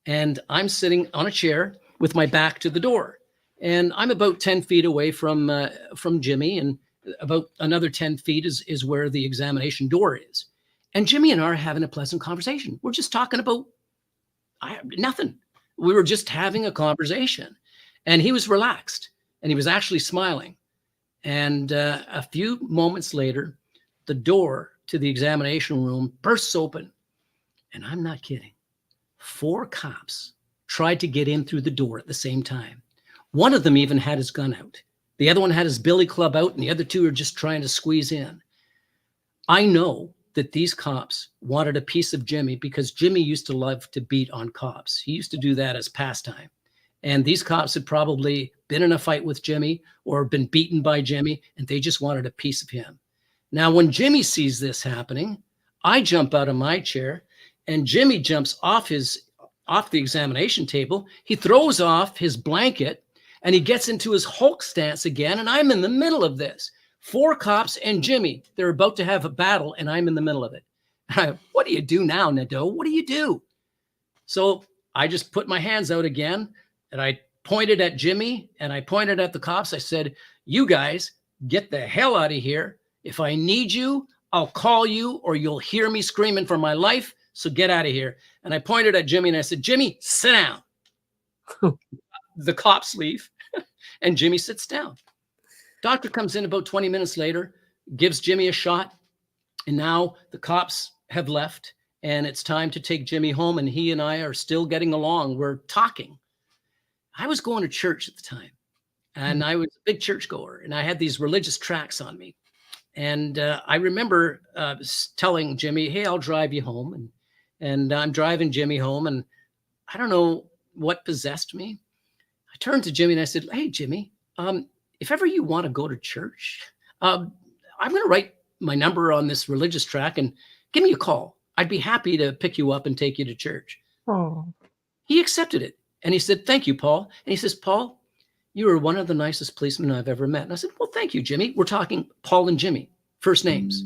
And I'm sitting on a chair with my back to the door. And I'm about 10 feet away from Jimmy, and about another 10 feet is where the examination door is. And Jimmy and I are having a pleasant conversation. We're just talking about nothing. We were just having a conversation. And he was relaxed, and he was actually smiling. And a few moments later, the door to the examination room bursts open. And I'm not kidding. 4 cops tried to get in through the door at the same time. One of them even had his gun out. The other one had his billy club out, and the other 2 are just trying to squeeze in. I know that these cops wanted a piece of Jimmy because Jimmy used to love to beat on cops. He used to do that as pastime. And these cops had probably been in a fight with Jimmy or been beaten by Jimmy, and they just wanted a piece of him. Now, when Jimmy sees this happening, I jump out of my chair, and Jimmy jumps off the examination table. He throws off his blanket, and he gets into his Hulk stance again, and I'm in the middle of this. 4 cops and Jimmy, they're about to have a battle, and I'm in the middle of it. What do you do now, Nadeau? What do you do? So I just put my hands out again, and I pointed at Jimmy, and I pointed at the cops. I said, you guys, get the hell out of here. If I need you, I'll call you, or you'll hear me screaming for my life. So get out of here. And I pointed at Jimmy, and I said, Jimmy, sit down. The cops leave, and Jimmy sits down. Doctor comes in about 20 minutes later, gives Jimmy a shot, and now the cops have left, and it's time to take Jimmy home, and he and I are still getting along. We're talking. I was going to church at the time, and I was a big churchgoer, and I had these religious tracts on me. And I remember telling Jimmy, hey, I'll drive you home. And I'm driving Jimmy home, and I don't know what possessed me. I turned to Jimmy and I said, hey, Jimmy, if ever you want to go to church, I'm going to write my number on this religious tract and give me a call. I'd be happy to pick you up and take you to church. Oh. He accepted it. And he said, thank you, Paul. And he says, Paul, you are one of the nicest policemen I've ever met. And I said, well, thank you, Jimmy. We're talking Paul and Jimmy, first names.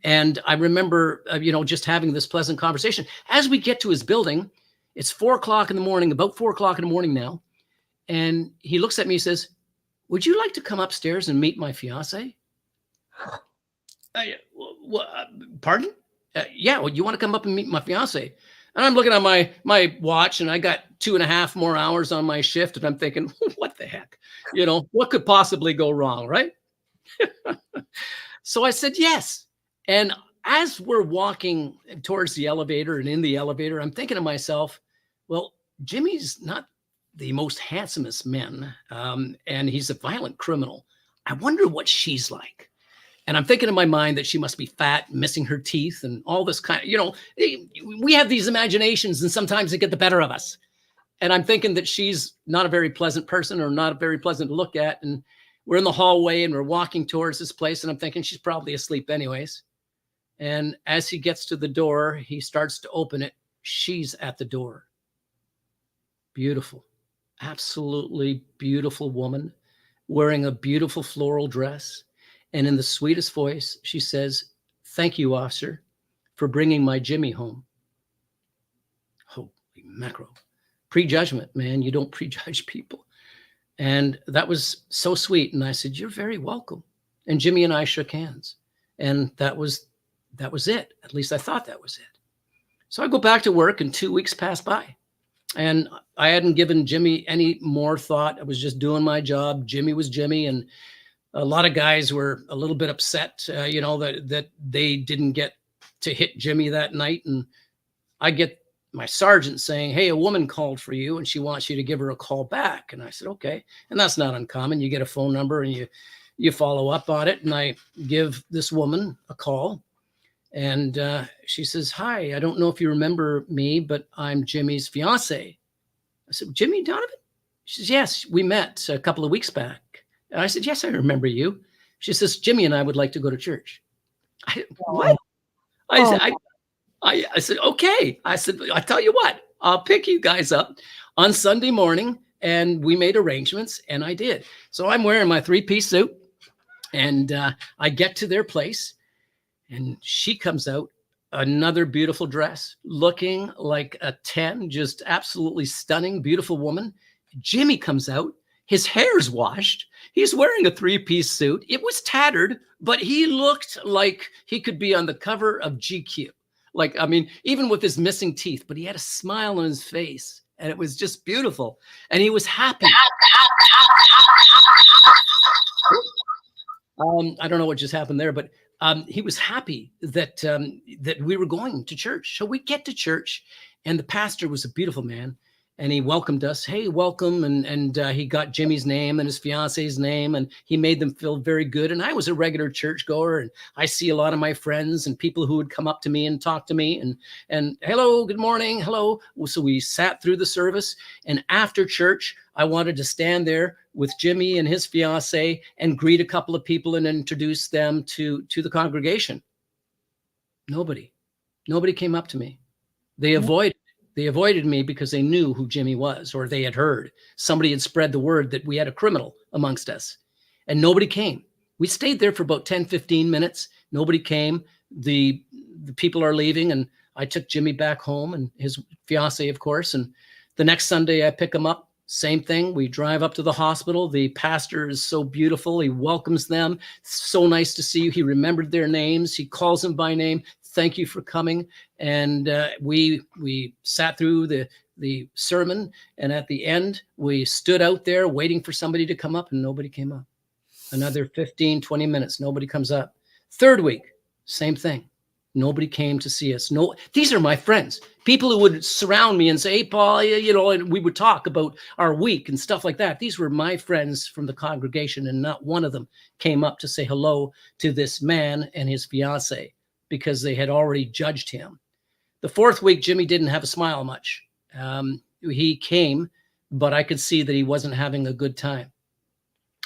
And I remember, just having this pleasant conversation. As we get to his building, it's 4 o'clock in the morning, about 4 o'clock in the morning now. And he looks at me and says, would you like to come upstairs and meet my fiance? Pardon? Yeah, well, you want to come up and meet my fiance? And I'm looking at my watch, and I got 2.5 more hours on my shift. And I'm thinking, what the heck? What could possibly go wrong, right? So I said, yes. And as we're walking towards the elevator and in the elevator, I'm thinking to myself, well, Jimmy's not the most handsomest man, and he's a violent criminal. I wonder what she's like. And I'm thinking in my mind that she must be fat, missing her teeth, and all this kind of, we have these imaginations, and sometimes they get the better of us. And I'm thinking that she's not a very pleasant person, or not a very pleasant to look at. And we're in the hallway, and we're walking towards this place, and I'm thinking she's probably asleep anyways. And as he gets to the door, he starts to open it. She's at the door. Beautiful, absolutely beautiful woman, wearing a beautiful floral dress. And in the sweetest voice, she says, thank you, officer, for bringing my Jimmy home. Holy mackerel. Prejudgment, man. You don't prejudge people. And that was so sweet. And I said, you're very welcome. And Jimmy and I shook hands. And that was it. At least I thought that was it. So I go back to work, and 2 weeks pass by. And I hadn't given Jimmy any more thought. I was just doing my job. Jimmy was Jimmy. And a lot of guys were a little bit upset, that they didn't get to hit Jimmy that night. And I get my sergeant saying, "Hey, a woman called for you and she wants you to give her a call back." And I said, "Okay." And that's not uncommon. You get a phone number and you follow up on it. And I give this woman a call. And she says, "Hi, I don't know if you remember me, but I'm Jimmy's fiance." I said, "Jimmy Donovan?" She says, "Yes, we met a couple of weeks back." And I said, "Yes, I remember you." She says, "Jimmy and I would like to go to church." What? I said, I said, "Okay." I said, "I tell you what, I'll pick you guys up on Sunday morning." And we made arrangements, and I did. So I'm wearing my 3-piece suit, and I get to their place. And she comes out, another beautiful dress, looking like a 10, just absolutely stunning, beautiful woman. Jimmy comes out, his hair's washed. He's wearing a 3-piece suit. It was tattered, but he looked like he could be on the cover of GQ. Like, I mean, even with his missing teeth, but he had a smile on his face, and it was just beautiful. And he was happy. I don't know what just happened there, but he was happy that that we were going to church. So we get to church, and the pastor was a beautiful man, and he welcomed us. "Hey, welcome!" And he got Jimmy's name and his fiance's name, and he made them feel very good. And I was a regular churchgoer, and I see a lot of my friends and people who would come up to me and talk to me, and "Hello, good morning, hello." So we sat through the service, and after church, I wanted to stand there with Jimmy and his fiance and greet a couple of people and introduce them to the congregation. Nobody came up to me. They avoided me because they knew who Jimmy was, or they had heard. Somebody had spread the word that we had a criminal amongst us, and nobody came. We stayed there for about 10, 15 minutes. Nobody came. The people are leaving, and I took Jimmy back home, and his fiance, of course. And the next Sunday I pick him up. Same thing. We drive up to the hospital. The pastor is so beautiful. He welcomes them. So nice to see you. He remembered their names. He calls them by name. "Thank you for coming." And we sat through the sermon. And at the end, we stood out there waiting for somebody to come up, and nobody came up. Another 15, 20 minutes. Nobody comes up. Third week, same thing. Nobody came to see us. No, these are my friends, people who would surround me and say, "Hey, Paul," and we would talk about our week and stuff like that. These were my friends from the congregation, and not one of them came up to say hello to this man and his fiance, because they had already judged him. The fourth week, Jimmy didn't have a smile much. He came, but I could see that he wasn't having a good time.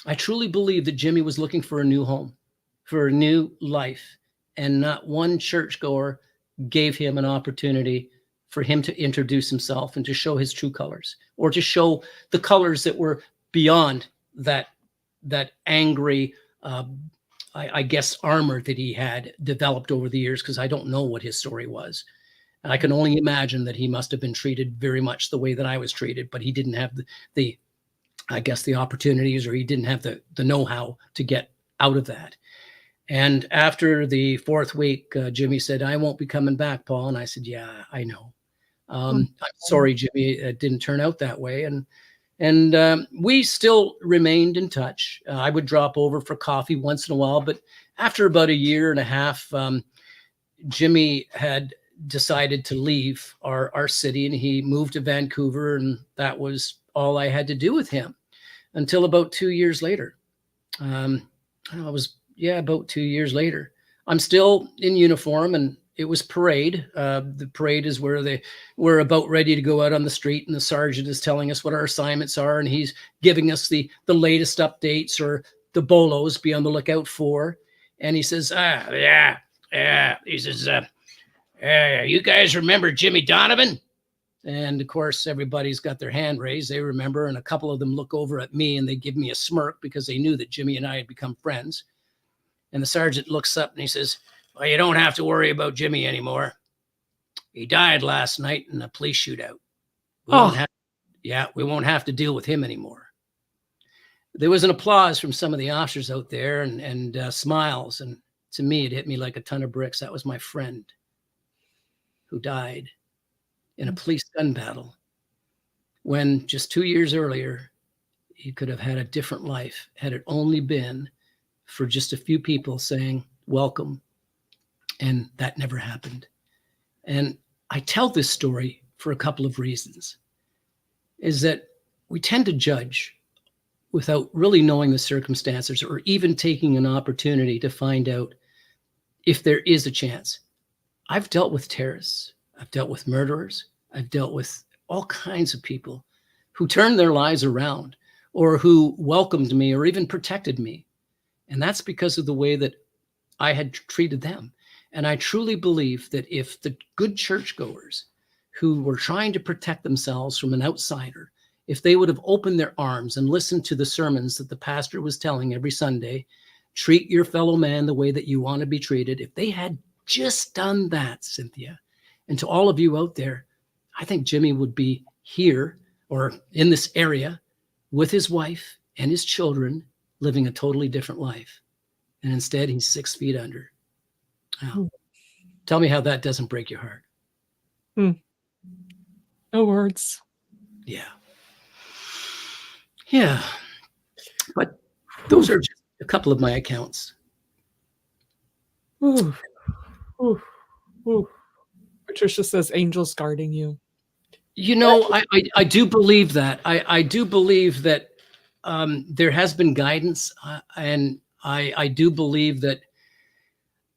I truly believe that Jimmy was looking for a new home, for a new life. And not one churchgoer gave him an opportunity for him to introduce himself and to show his true colors, or to show the colors that were beyond that angry, I guess, armor that he had developed over the years, because I don't know what his story was. And I can only imagine that he must have been treated very much the way that I was treated, but he didn't have the opportunities, or he didn't have the know-how to get out of that. And after the fourth week, Jimmy said, "I won't be coming back, Paul." And I said, "Yeah, I know. I'm sorry, Jimmy, it didn't turn out that way." And we still remained in touch. I would drop over for coffee once in a while, but after about a year and a half, Jimmy had decided to leave our city, and he moved to Vancouver, and that was all I had to do with him until about 2 years later. About 2 years later. I'm still in uniform, and it was parade. The parade is where we're about ready to go out on the street, and the sergeant is telling us what our assignments are, and he's giving us the latest updates, or the bolos, be on the lookout for. And he says, "Yeah. He says, you guys remember Jimmy Donovan?" And of course, everybody's got their hand raised. They remember, and a couple of them look over at me, and they give me a smirk, because they knew that Jimmy and I had become friends. And the sergeant looks up and he says, "Well, you don't have to worry about Jimmy anymore. He died last night in a police shootout. We won't have to deal with him anymore." There was an applause from some of the officers out there, and smiles. And to me, it hit me like a ton of bricks. That was my friend who died in a police gun battle. when just 2 years earlier, he could have had a different life had it only been for just a few people saying, welcome. And that never happened. And I tell this story for a couple of reasons, is that we tend to judge without really knowing the circumstances or even taking an opportunity to find out if there is a chance. I've dealt with terrorists. I've dealt with murderers. I've dealt with all kinds of people who turned their lives around or who welcomed me or even protected me. And that's because of the way that I had treated them. And I truly believe that if the good churchgoers who were trying to protect themselves from an outsider, if they would have opened their arms and listened to the sermons that the pastor was telling every Sunday, treat your fellow man the way that you want to be treated. If they had just done that, Cynthia, and to all of you out there, I think Jimmy would be here or in this area with his wife and his children living a totally different life. And instead, he's 6 feet under. Wow. Tell me how that doesn't break your heart. No words. Yeah. Yeah. But those are just a couple of my accounts. Ooh. Ooh. Ooh. Patricia says angels guarding you. You know, I do believe that. I do believe that there has been guidance, and I do believe that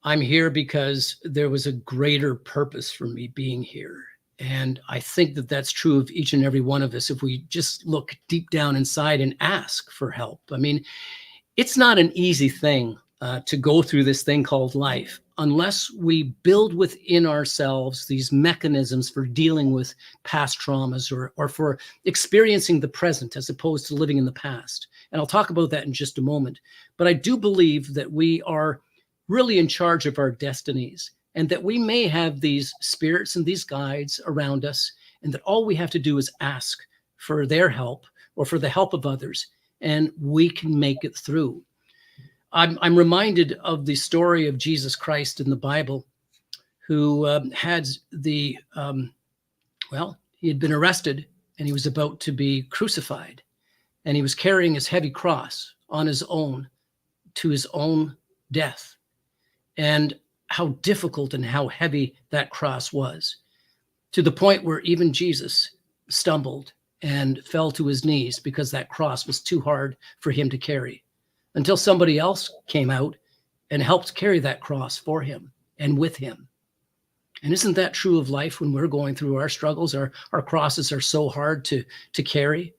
I'm here because there was a greater purpose for me being here. And I think that that's true of each and every one of us if we just look deep down inside and ask for help. I mean, it's not an easy thing to go through this thing called life unless we build within ourselves these mechanisms for dealing with past traumas or for experiencing the present as opposed to living in the past. And I'll talk about that in just a moment. But I do believe that we are really in charge of our destinies and that we may have these spirits and these guides around us, and that all we have to do is ask for their help or for the help of others, and we can make it through. I'm reminded of the story of Jesus Christ in the Bible, who had he had been arrested and he was about to be crucified, and he was carrying his heavy cross on his own to his own death. And how difficult and how heavy that cross was, to the point where even Jesus stumbled and fell to his knees because that cross was too hard for him to carry, until somebody else came out and helped carry that cross for him and with him. And isn't that true of life when we're going through our struggles? Our crosses are so hard to carry.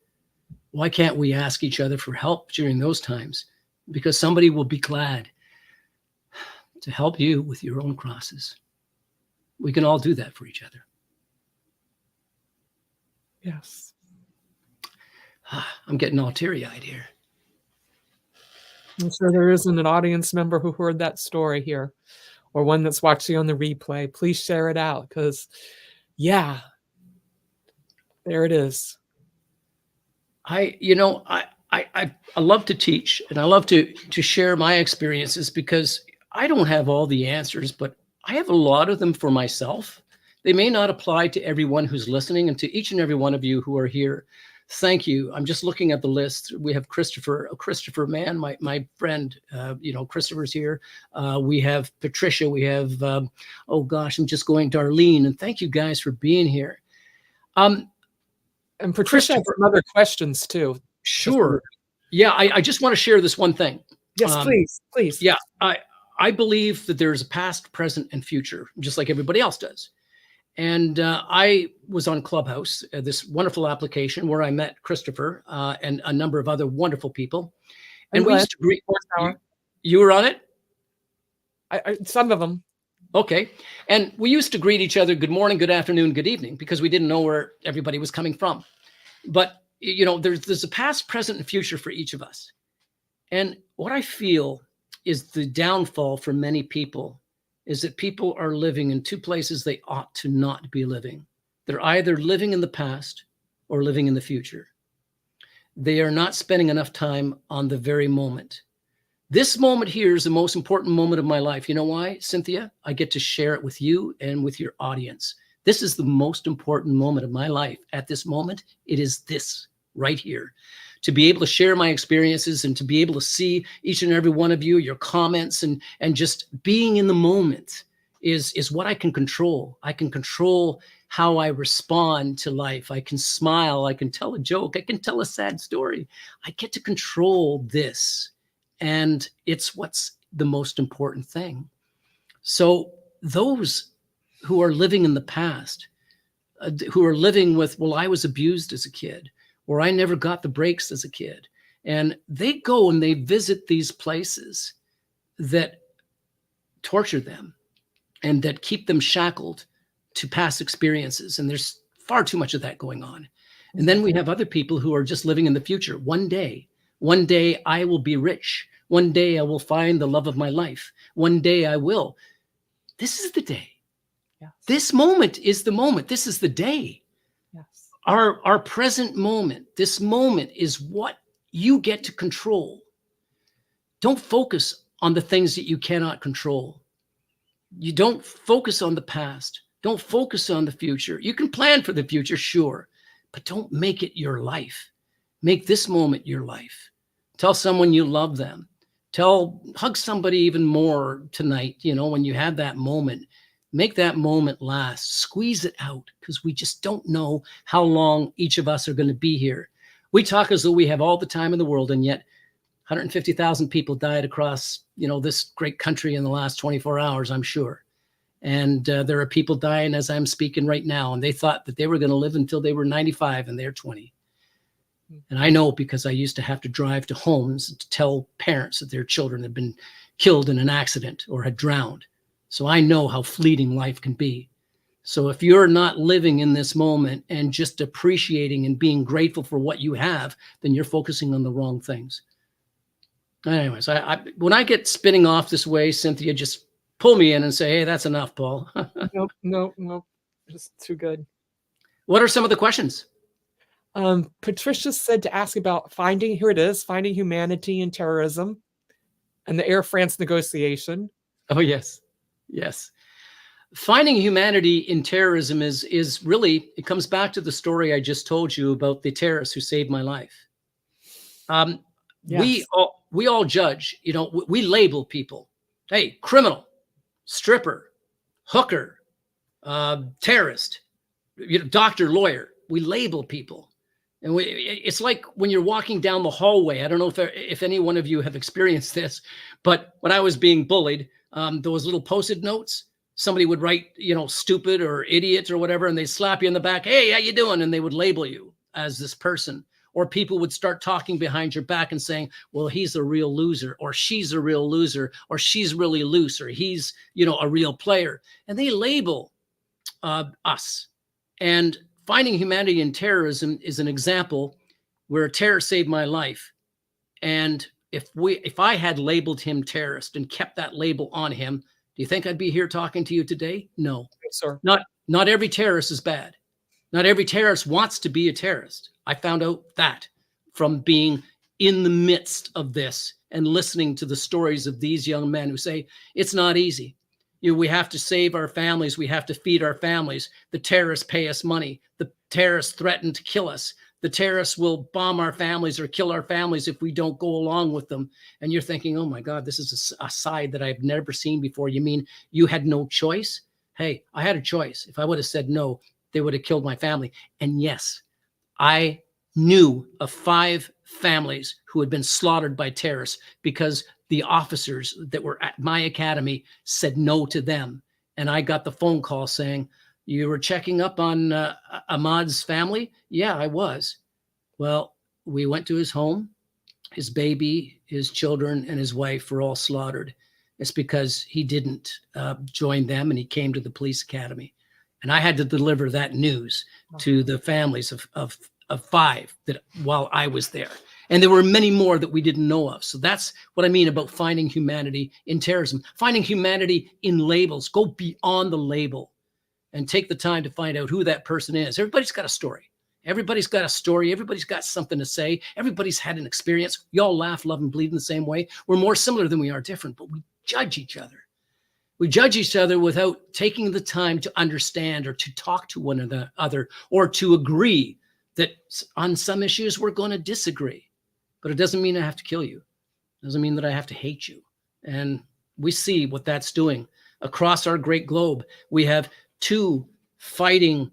Why can't we ask each other for help during those times? Because somebody will be glad to help you with your own crosses. We can all do that for each other. Yes. I'm getting all teary-eyed here. I'm sure there isn't an audience member who heard that story here or one that's watching on the replay. Please share it out because, yeah, there it is. I love to teach and I love to share my experiences because I don't have all the answers, but I have a lot of them for myself. They may not apply to everyone who's listening, and to each and every one of you who are here. Thank you. I'm just looking at the list. We have Christopher Mann, my friend, Christopher's here. We have Patricia. We have, I'm just going Darlene. And thank you guys for being here. And Patricia has some other questions too. Sure. Yeah, I just want to share this one thing. Yes, please. Yeah, I believe that there's a past, present, and future, just like everybody else does. And I was on Clubhouse, this wonderful application where I met Christopher and a number of other wonderful people. And we used to greet. You were on it? Some of them. Okay. And we used to greet each other, good morning, good afternoon, good evening, because we didn't know where everybody was coming from. But, there's a past, present, and future for each of us. And what I feel is the downfall for many people is that people are living in two places they ought to not be living. They're either living in the past or living in the future. They are not spending enough time on the very moment. This moment here is the most important moment of my life. You know why, Cynthia? I get to share it with you and with your audience. This is the most important moment of my life. At this moment, it is this right here. To be able to share my experiences and to be able to see each and every one of you, your comments, and just being in the moment is what I can control. I can control how I respond to life. I can smile. I can tell a joke. I can tell a sad story. I get to control this. And it's what's the most important thing. So those who are living in the past, who are living with, well, I was abused as a kid, or I never got the breaks as a kid. And they go and they visit these places that torture them and that keep them shackled to past experiences. And there's far too much of that going on. And then we have other people who are just living in the future. One day I will be rich. One day I will find the love of my life. One day I will. This is the day. Yes. This moment is the moment. This is the day. Yes. Our present moment, this moment is what you get to control. Don't focus on the things that you cannot control. You don't focus on the past. Don't focus on the future. You can plan for the future, sure, but don't make it your life. Make this moment your life. Tell someone you love them. Hug somebody even more tonight, when you have that moment. Make that moment last. Squeeze it out, because we just don't know how long each of us are going to be here. We talk as though we have all the time in the world, and yet 150,000 people died across, this great country in the last 24 hours, I'm sure. And there are people dying as I'm speaking right now, and they thought that they were going to live until they were 95 and they're 20. And I know, because I used to have to drive to homes to tell parents that their children had been killed in an accident or had drowned. So I know how fleeting life can be. So if you're not living in this moment and just appreciating and being grateful for what you have, then you're focusing on the wrong things. Anyways, when I get spinning off this way, Cynthia, just pull me in and say, hey, that's enough, Paul. Nope. Just too good. What are some of the questions? Patricia said to ask about finding humanity in terrorism and the Air France negotiation. Oh, yes. Finding humanity in terrorism is really, it comes back to the story I just told you about the terrorist who saved my life. Yes. We all judge, we label people. Hey, criminal, stripper, hooker, terrorist, doctor, lawyer. We label people. And it's like when you're walking down the hallway. I don't know if any one of you have experienced this, but when I was being bullied, those little Post-it notes, somebody would write, stupid or idiot or whatever, and they'd slap you in the back. Hey, how you doing? And they would label you as this person. Or people would start talking behind your back and saying, well, he's a real loser, or she's a real loser, or she's really loose, or he's, a real player. And they label us. And finding humanity in terrorism is an example where a terrorist saved my life. And if I had labeled him terrorist and kept that label on him, do you think I'd be here talking to you today? No, sir. Not every terrorist is bad. Not every terrorist wants to be a terrorist. I found out that from being in the midst of this and listening to the stories of these young men who say, it's not easy. We have to save our families. We have to feed our families. The terrorists pay us money. The terrorists threaten to kill us. The terrorists will bomb our families or kill our families if we don't go along with them. And you're thinking, oh my God, this is a side that I've never seen before. You mean you had no choice? Hey, I had a choice. If I would have said no, they would have killed my family. And yes, I knew of 5 families who had been slaughtered by terrorists because the officers that were at my academy said no to them. And I got the phone call saying, you were checking up on Ahmad's family? Yeah, I was. Well, we went to his home. His baby, his children, and his wife were all slaughtered. It's because he didn't join them and he came to the police academy. And I had to deliver that news to the families of 5 that while I was there. And there were many more that we didn't know of. So that's what I mean about finding humanity in terrorism. Finding humanity in labels. Go beyond the label and take the time to find out who that person is. Everybody's got a story. Everybody's got a story. Everybody's got something to say. Everybody's had an experience. We all laugh, love, and bleed in the same way. We're more similar than we are different, but we judge each other. We judge each other without taking the time to understand or to talk to one another or to agree that on some issues we're going to disagree. But it doesn't mean I have to kill you. It doesn't mean that I have to hate you. And we see what that's doing across our great globe. We have two fighting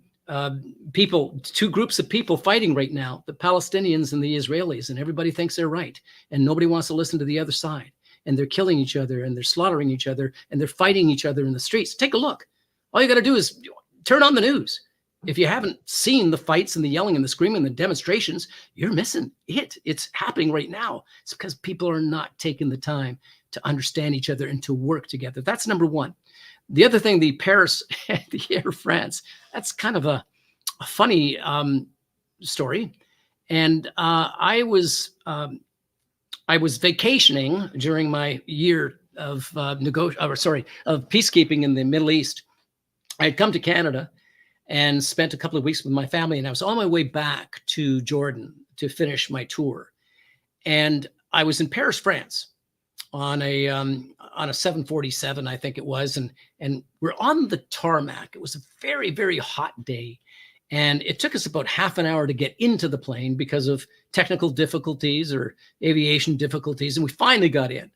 people, two groups of people fighting right now, the Palestinians and the Israelis, and everybody thinks they're right. And nobody wants to listen to the other side. And they're killing each other, and they're slaughtering each other, and they're fighting each other in the streets. Take a look. All you got to do is turn on the news. If you haven't seen the fights and the yelling and the screaming and the demonstrations, you're missing it. It's happening right now. It's because people are not taking the time to understand each other and to work together. That's number one. The other thing, the Paris, the Air France, that's kind of a funny story. And I was vacationing during my year of peacekeeping in the Middle East. I had come to Canada and spent a couple of weeks with my family, and I was on my way back to Jordan to finish my tour. And I was in Paris, France, on a 747, I think it was, and we're on the tarmac. It was a very, very hot day, and it took us about half an hour to get into the plane because of technical difficulties or aviation difficulties, and we finally got in.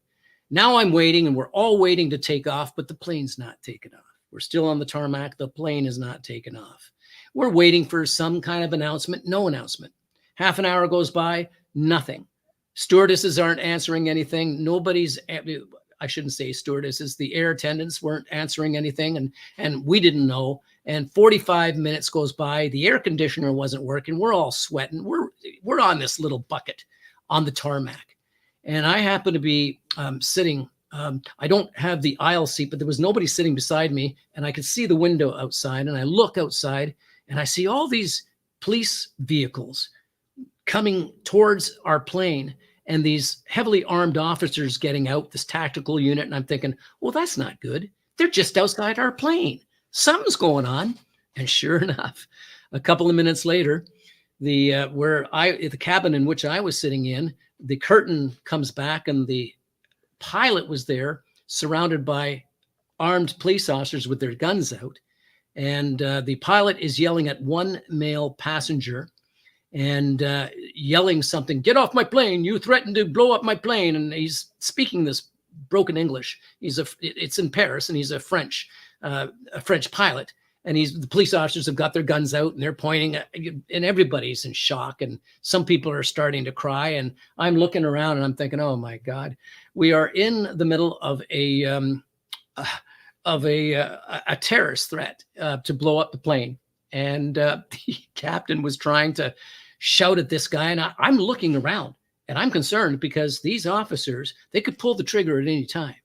Now I'm waiting, and we're all waiting to take off, but the plane's not taking off. We're still on the tarmac. The plane is not taking off. We're waiting for some kind of announcement. No announcement. Half an hour goes by, nothing. Stewardesses aren't answering anything. Nobody's, I shouldn't say stewardesses, the air attendants weren't answering anything, and we didn't know. And 45 minutes goes by. The air conditioner wasn't working. We're all sweating. We're on this little bucket on the tarmac. And I happen to be sitting, I don't have the aisle seat, but there was nobody sitting beside me, and I could see the window outside, and I look outside, and I see all these police vehicles coming towards our plane, and these heavily armed officers getting out, this tactical unit, and I'm thinking, well, that's not good. They're just outside our plane. Something's going on. And sure enough, a couple of minutes later, the cabin in which I was sitting in, the curtain comes back, and the pilot was there surrounded by armed police officers with their guns out. And the pilot is yelling at one male passenger and yelling something, "Get off my plane. You threatened to blow up my plane." And he's speaking this broken English. It's in Paris, and he's a French pilot. And the police officers have got their guns out, and they're pointing and everybody's in shock. And some people are starting to cry. And I'm looking around, and I'm thinking, oh my God, we are in the middle of a terrorist threat to blow up the plane. And the captain was trying to shout at this guy. And I'm looking around, and I'm concerned because these officers, they could pull the trigger at any time.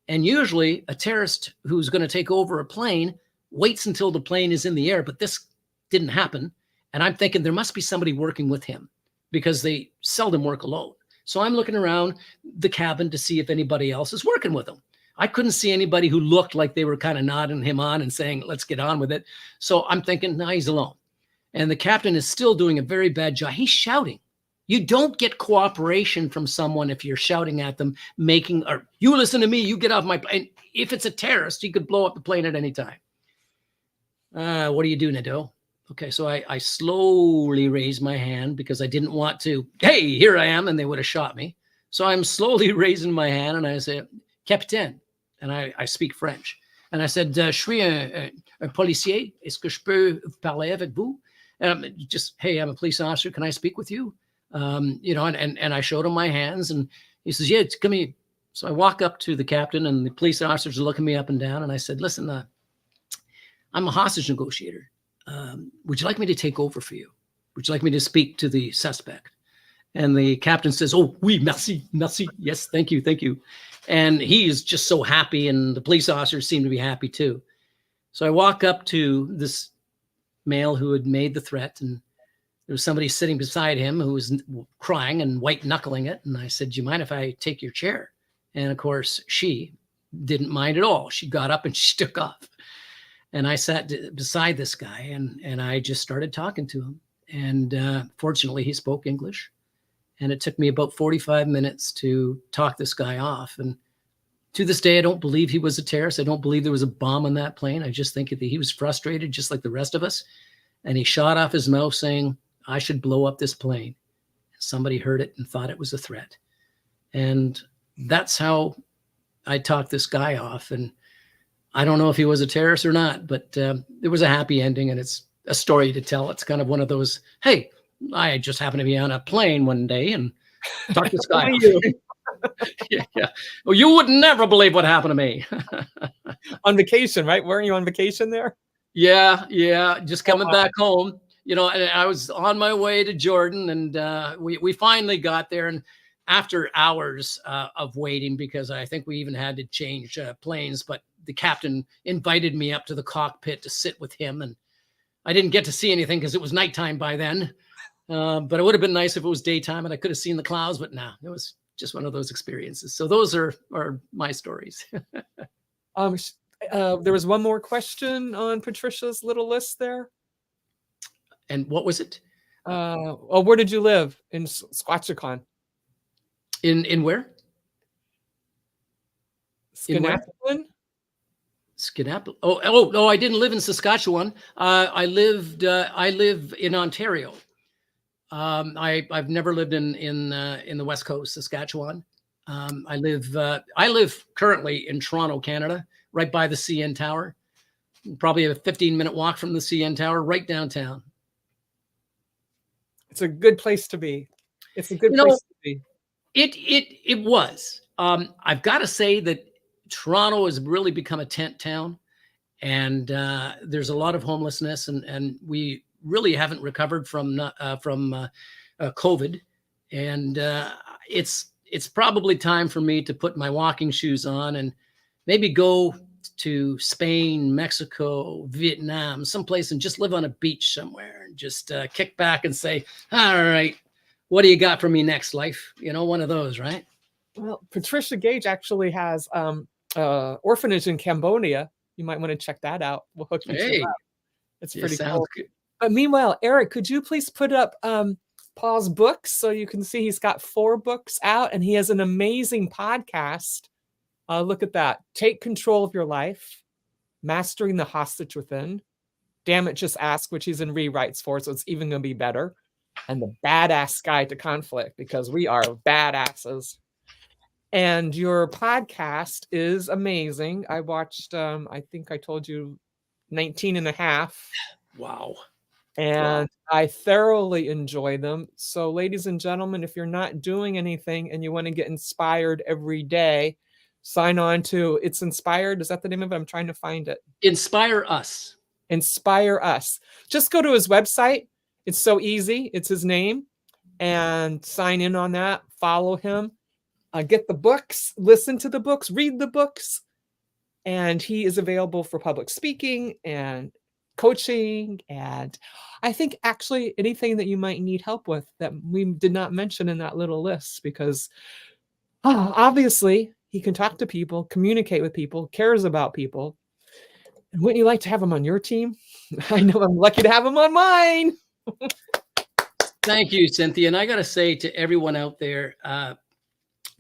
And usually a terrorist who's going to take over a plane waits until the plane is in the air, but this didn't happen. And I'm thinking there must be somebody working with him because they seldom work alone. So I'm looking around the cabin to see if anybody else is working with him. I couldn't see anybody who looked like they were kind of nodding him on and saying, let's get on with it. So I'm thinking, nah, he's alone. And the captain is still doing a very bad job. He's shouting. You don't get cooperation from someone if you're shouting at them, or you listen to me, you get off my plane. If it's a terrorist, he could blow up the plane at any time. What do you do, Nadeau? Okay, so I slowly raised my hand because I didn't want to, hey, here I am, and they would have shot me. So I'm slowly raising my hand, and I say, Capitaine, and I speak French. And I said, je suis un policier. Est-ce que je peux parler avec vous? Just, hey, I'm a police officer. Can I speak with you? And I showed him my hands, and he says, yeah, come here. So I walk up to the captain, and the police officers are looking me up and down. And I said, listen, I'm a hostage negotiator. Would you like me to take over for you? Would you like me to speak to the suspect? And the captain says, oh, oui, merci, merci. Yes, thank you, thank you. And he is just so happy, and the police officers seem to be happy too. So I walk up to this male who had made the threat, and there was somebody sitting beside him who was crying and white knuckling it. And I said, do you mind if I take your chair? And of course, she didn't mind at all. She got up and she took off. And I sat beside this guy, and I just started talking to him. And fortunately, he spoke English. And it took me about 45 minutes to talk this guy off. And To this day, I don't believe he was a terrorist. I don't believe there was a bomb on that plane. I just think that he was frustrated, just like the rest of us. And he shot off his mouth saying, I should blow up this plane. Somebody heard it and thought it was a threat. And that's how I talked this guy off. And I don't know if he was a terrorist or not, but there was a happy ending, and it's a story to tell. It's kind of one of those, hey, I just happened to be on a plane one day and talked this guy off. Yeah. Well, you would never believe what happened to me. On vacation, right? Weren't you on vacation there? Yeah. Just coming back home. You know, I was on my way to Jordan, and we finally got there. And after hours of waiting, because I think we even had to change planes, but the captain invited me up to the cockpit to sit with him. And I didn't get to see anything because it was nighttime by then. But it would have been nice if it was daytime and I could have seen the clouds, but no, it was just one of those experiences. So those are my stories. There was one more question on Patricia's little list there. And what was it? Where did you live? In Squatchacon. In where? Skinnapolis? Skinnapolis. Oh! I didn't live in Saskatchewan. I live in Ontario. I've never lived in the West Coast, Saskatchewan. I live currently in Toronto, Canada, right by the CN Tower. Probably a 15-minute walk from the CN Tower, right downtown. It's a good place to be. It's a good place to be. It was. I've got to say that Toronto has really become a tent town, and there's a lot of homelessness, and we really haven't recovered from COVID, and it's probably time for me to put my walking shoes on and maybe go to Spain, Mexico, Vietnam, someplace, and just live on a beach somewhere and just kick back and say, all right, what do you got for me next, life? You know, one of those, right? Well, Patricia Gage actually has orphanage in Cambodia. You might want to check that out. We'll hook you to that. It's pretty cool. Good. But meanwhile, Eric, could you please put up Paul's books so you can see he's got 4 books out, and he has an amazing podcast. Look at that. Take Control of Your Life, Mastering the Hostage Within, Damn It, Just Ask, which he's in rewrites for, so it's even going to be better, and The Badass Guide to Conflict, because we are badasses. And your podcast is amazing. I watched, I think I told you 19 and a half. Wow. And I thoroughly enjoy them. So ladies and gentlemen, if you're not doing anything and you want to get inspired every day, sign on to It's Inspired. Is that the name of it? I'm trying to find it. Inspire Us. Inspire Us. Just go to his website. It's so easy. It's his name. And sign in on that. Follow him. Get the books. Listen to the books. Read the books. And he is available for public speaking and coaching, and I think actually anything that you might need help with that we did not mention in that little list, because obviously he can talk to people, communicate with people, cares about people. And wouldn't you like to have him on your team? I know I'm lucky to have him on mine. Thank you, Cynthia. And I got to say to everyone out there,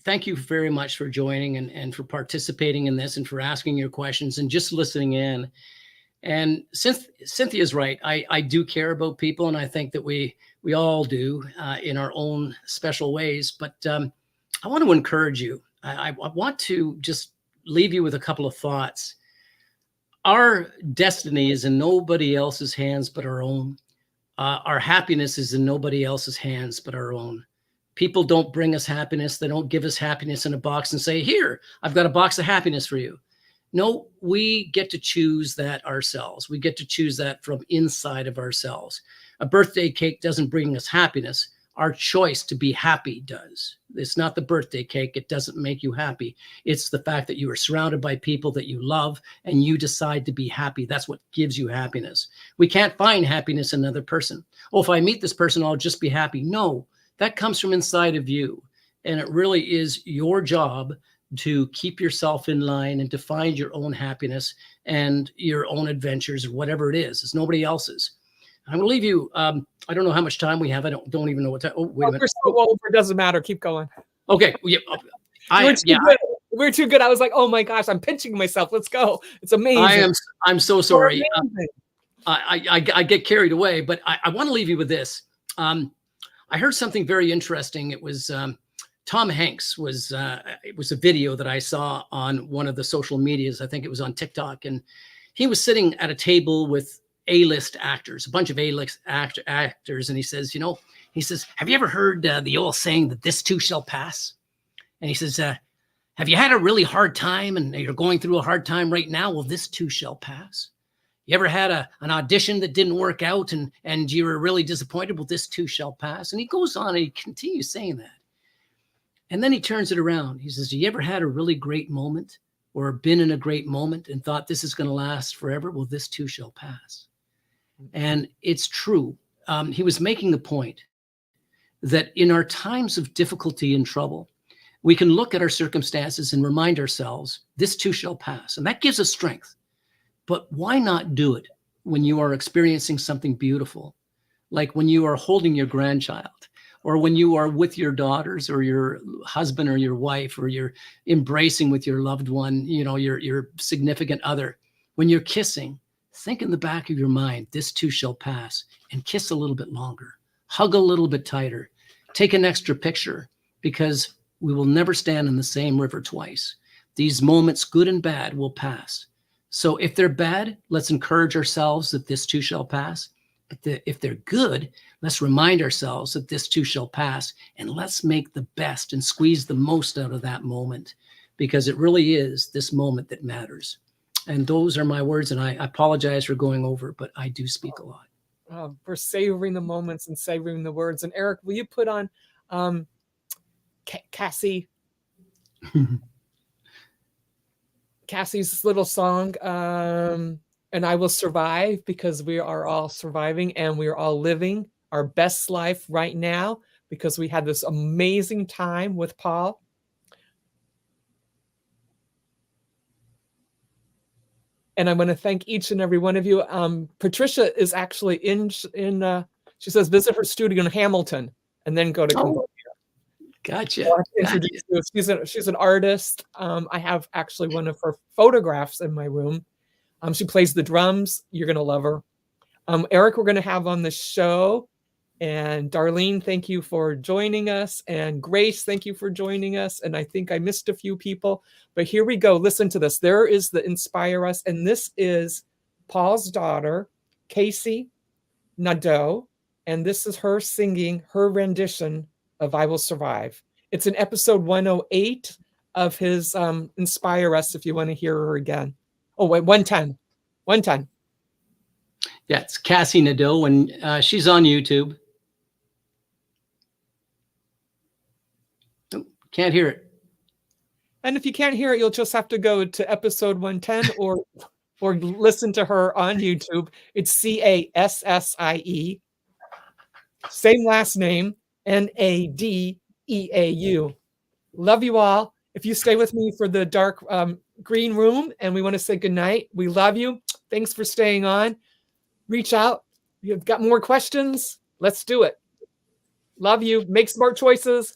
thank you very much for joining and for participating in this and for asking your questions and just listening in. And Cynthia's right. I do care about people, and I think that we all do in our own special ways. But I want to encourage you. I want to just leave you with a couple of thoughts. Our destiny is in nobody else's hands but our own. Our happiness is in nobody else's hands but our own. People don't bring us happiness. They don't give us happiness in a box and say, here, I've got a box of happiness for you. No, we get to choose that ourselves. We get to choose that from inside of ourselves. A birthday cake doesn't bring us happiness. Our choice to be happy does. It's not the birthday cake. It doesn't make you happy. It's the fact that you are surrounded by people that you love and you decide to be happy. That's what gives you happiness. We can't find happiness in another person. Oh, if I meet this person, I'll just be happy. No, that comes from inside of you. And it really is your job to keep yourself in line and to find your own happiness and your own adventures, or whatever it is. It's nobody else's. I'm going to leave you. I don't know how much time we have. I don't even know what time. Oh, wait a minute. We're so over. It doesn't matter. Keep going. Okay. Yeah. We're too good. I was like, oh my gosh, I'm pinching myself. Let's go. It's amazing. I'm so You're sorry. amazing. I get carried away, but I want to leave you with this. I heard something very interesting. It was Tom Hanks was it was a video that I saw on one of the social medias. I think it was on TikTok, and he was sitting at a table with A-list actors, a bunch of A-list actors, and he says, have you ever heard the old saying that this too shall pass? And he says, have you had a really hard time and you're going through a hard time right now? Well, this too shall pass. You ever had an audition that didn't work out and you were really disappointed? Well, this too shall pass. And he goes on and he continues saying that. And then he turns it around. He says, you ever had a really great moment or been in a great moment and thought this is going to last forever? Well, this too shall pass. And it's true. He was making the point that in our times of difficulty and trouble, we can look at our circumstances and remind ourselves, this too shall pass. And that gives us strength. But why not do it when you are experiencing something beautiful, like when you are holding your grandchild, or when you are with your daughters or your husband or your wife, or you're embracing with your loved one, your significant other. When you're kissing, think in the back of your mind, this too shall pass, and kiss a little bit longer, hug a little bit tighter, take an extra picture, because we will never stand in the same river twice. These moments, good and bad, will pass. So if they're bad, let's encourage ourselves that this too shall pass. But if they're good, let's remind ourselves that this too shall pass, and let's make the best and squeeze the most out of that moment, because it really is this moment that matters. And those are my words, and I apologize for going over, but I do speak a lot. For savoring the moments and savoring the words. And Eric, will you put on Cassie's little song, and I Will Survive, because we are all surviving and we are all living our best life right now, because we had this amazing time with Paul. And I want to thank each and every one of you. Patricia is actually in she says, visit her studio in Hamilton and then go to Cambodia. Gotcha. She's an artist. I have actually one of her photographs in my room. She plays the drums. You're going to love her. Eric, we're going to have on the show. And Darlene, thank you for joining us. And Grace, thank you for joining us. And I think I missed a few people. But here we go. Listen to this. There is the Inspire Us. And this is Paul's daughter, Casey Nadeau. And this is her singing her rendition of I Will Survive. It's in episode 108 of his Inspire Us, if you want to hear her again. Oh, wait, 110. 110. Yeah, it's Cassie Nadeau, and she's on YouTube. Oh, can't hear it. And if you can't hear it, you'll just have to go to episode 110 or listen to her on YouTube. It's Cassie. Same last name. Nadeau. Love you all. If you stay with me for the dark green room, and we want to say goodnight. We love you. Thanks for staying on. Reach out. You've got more questions. Let's do it. Love you. Make smart choices.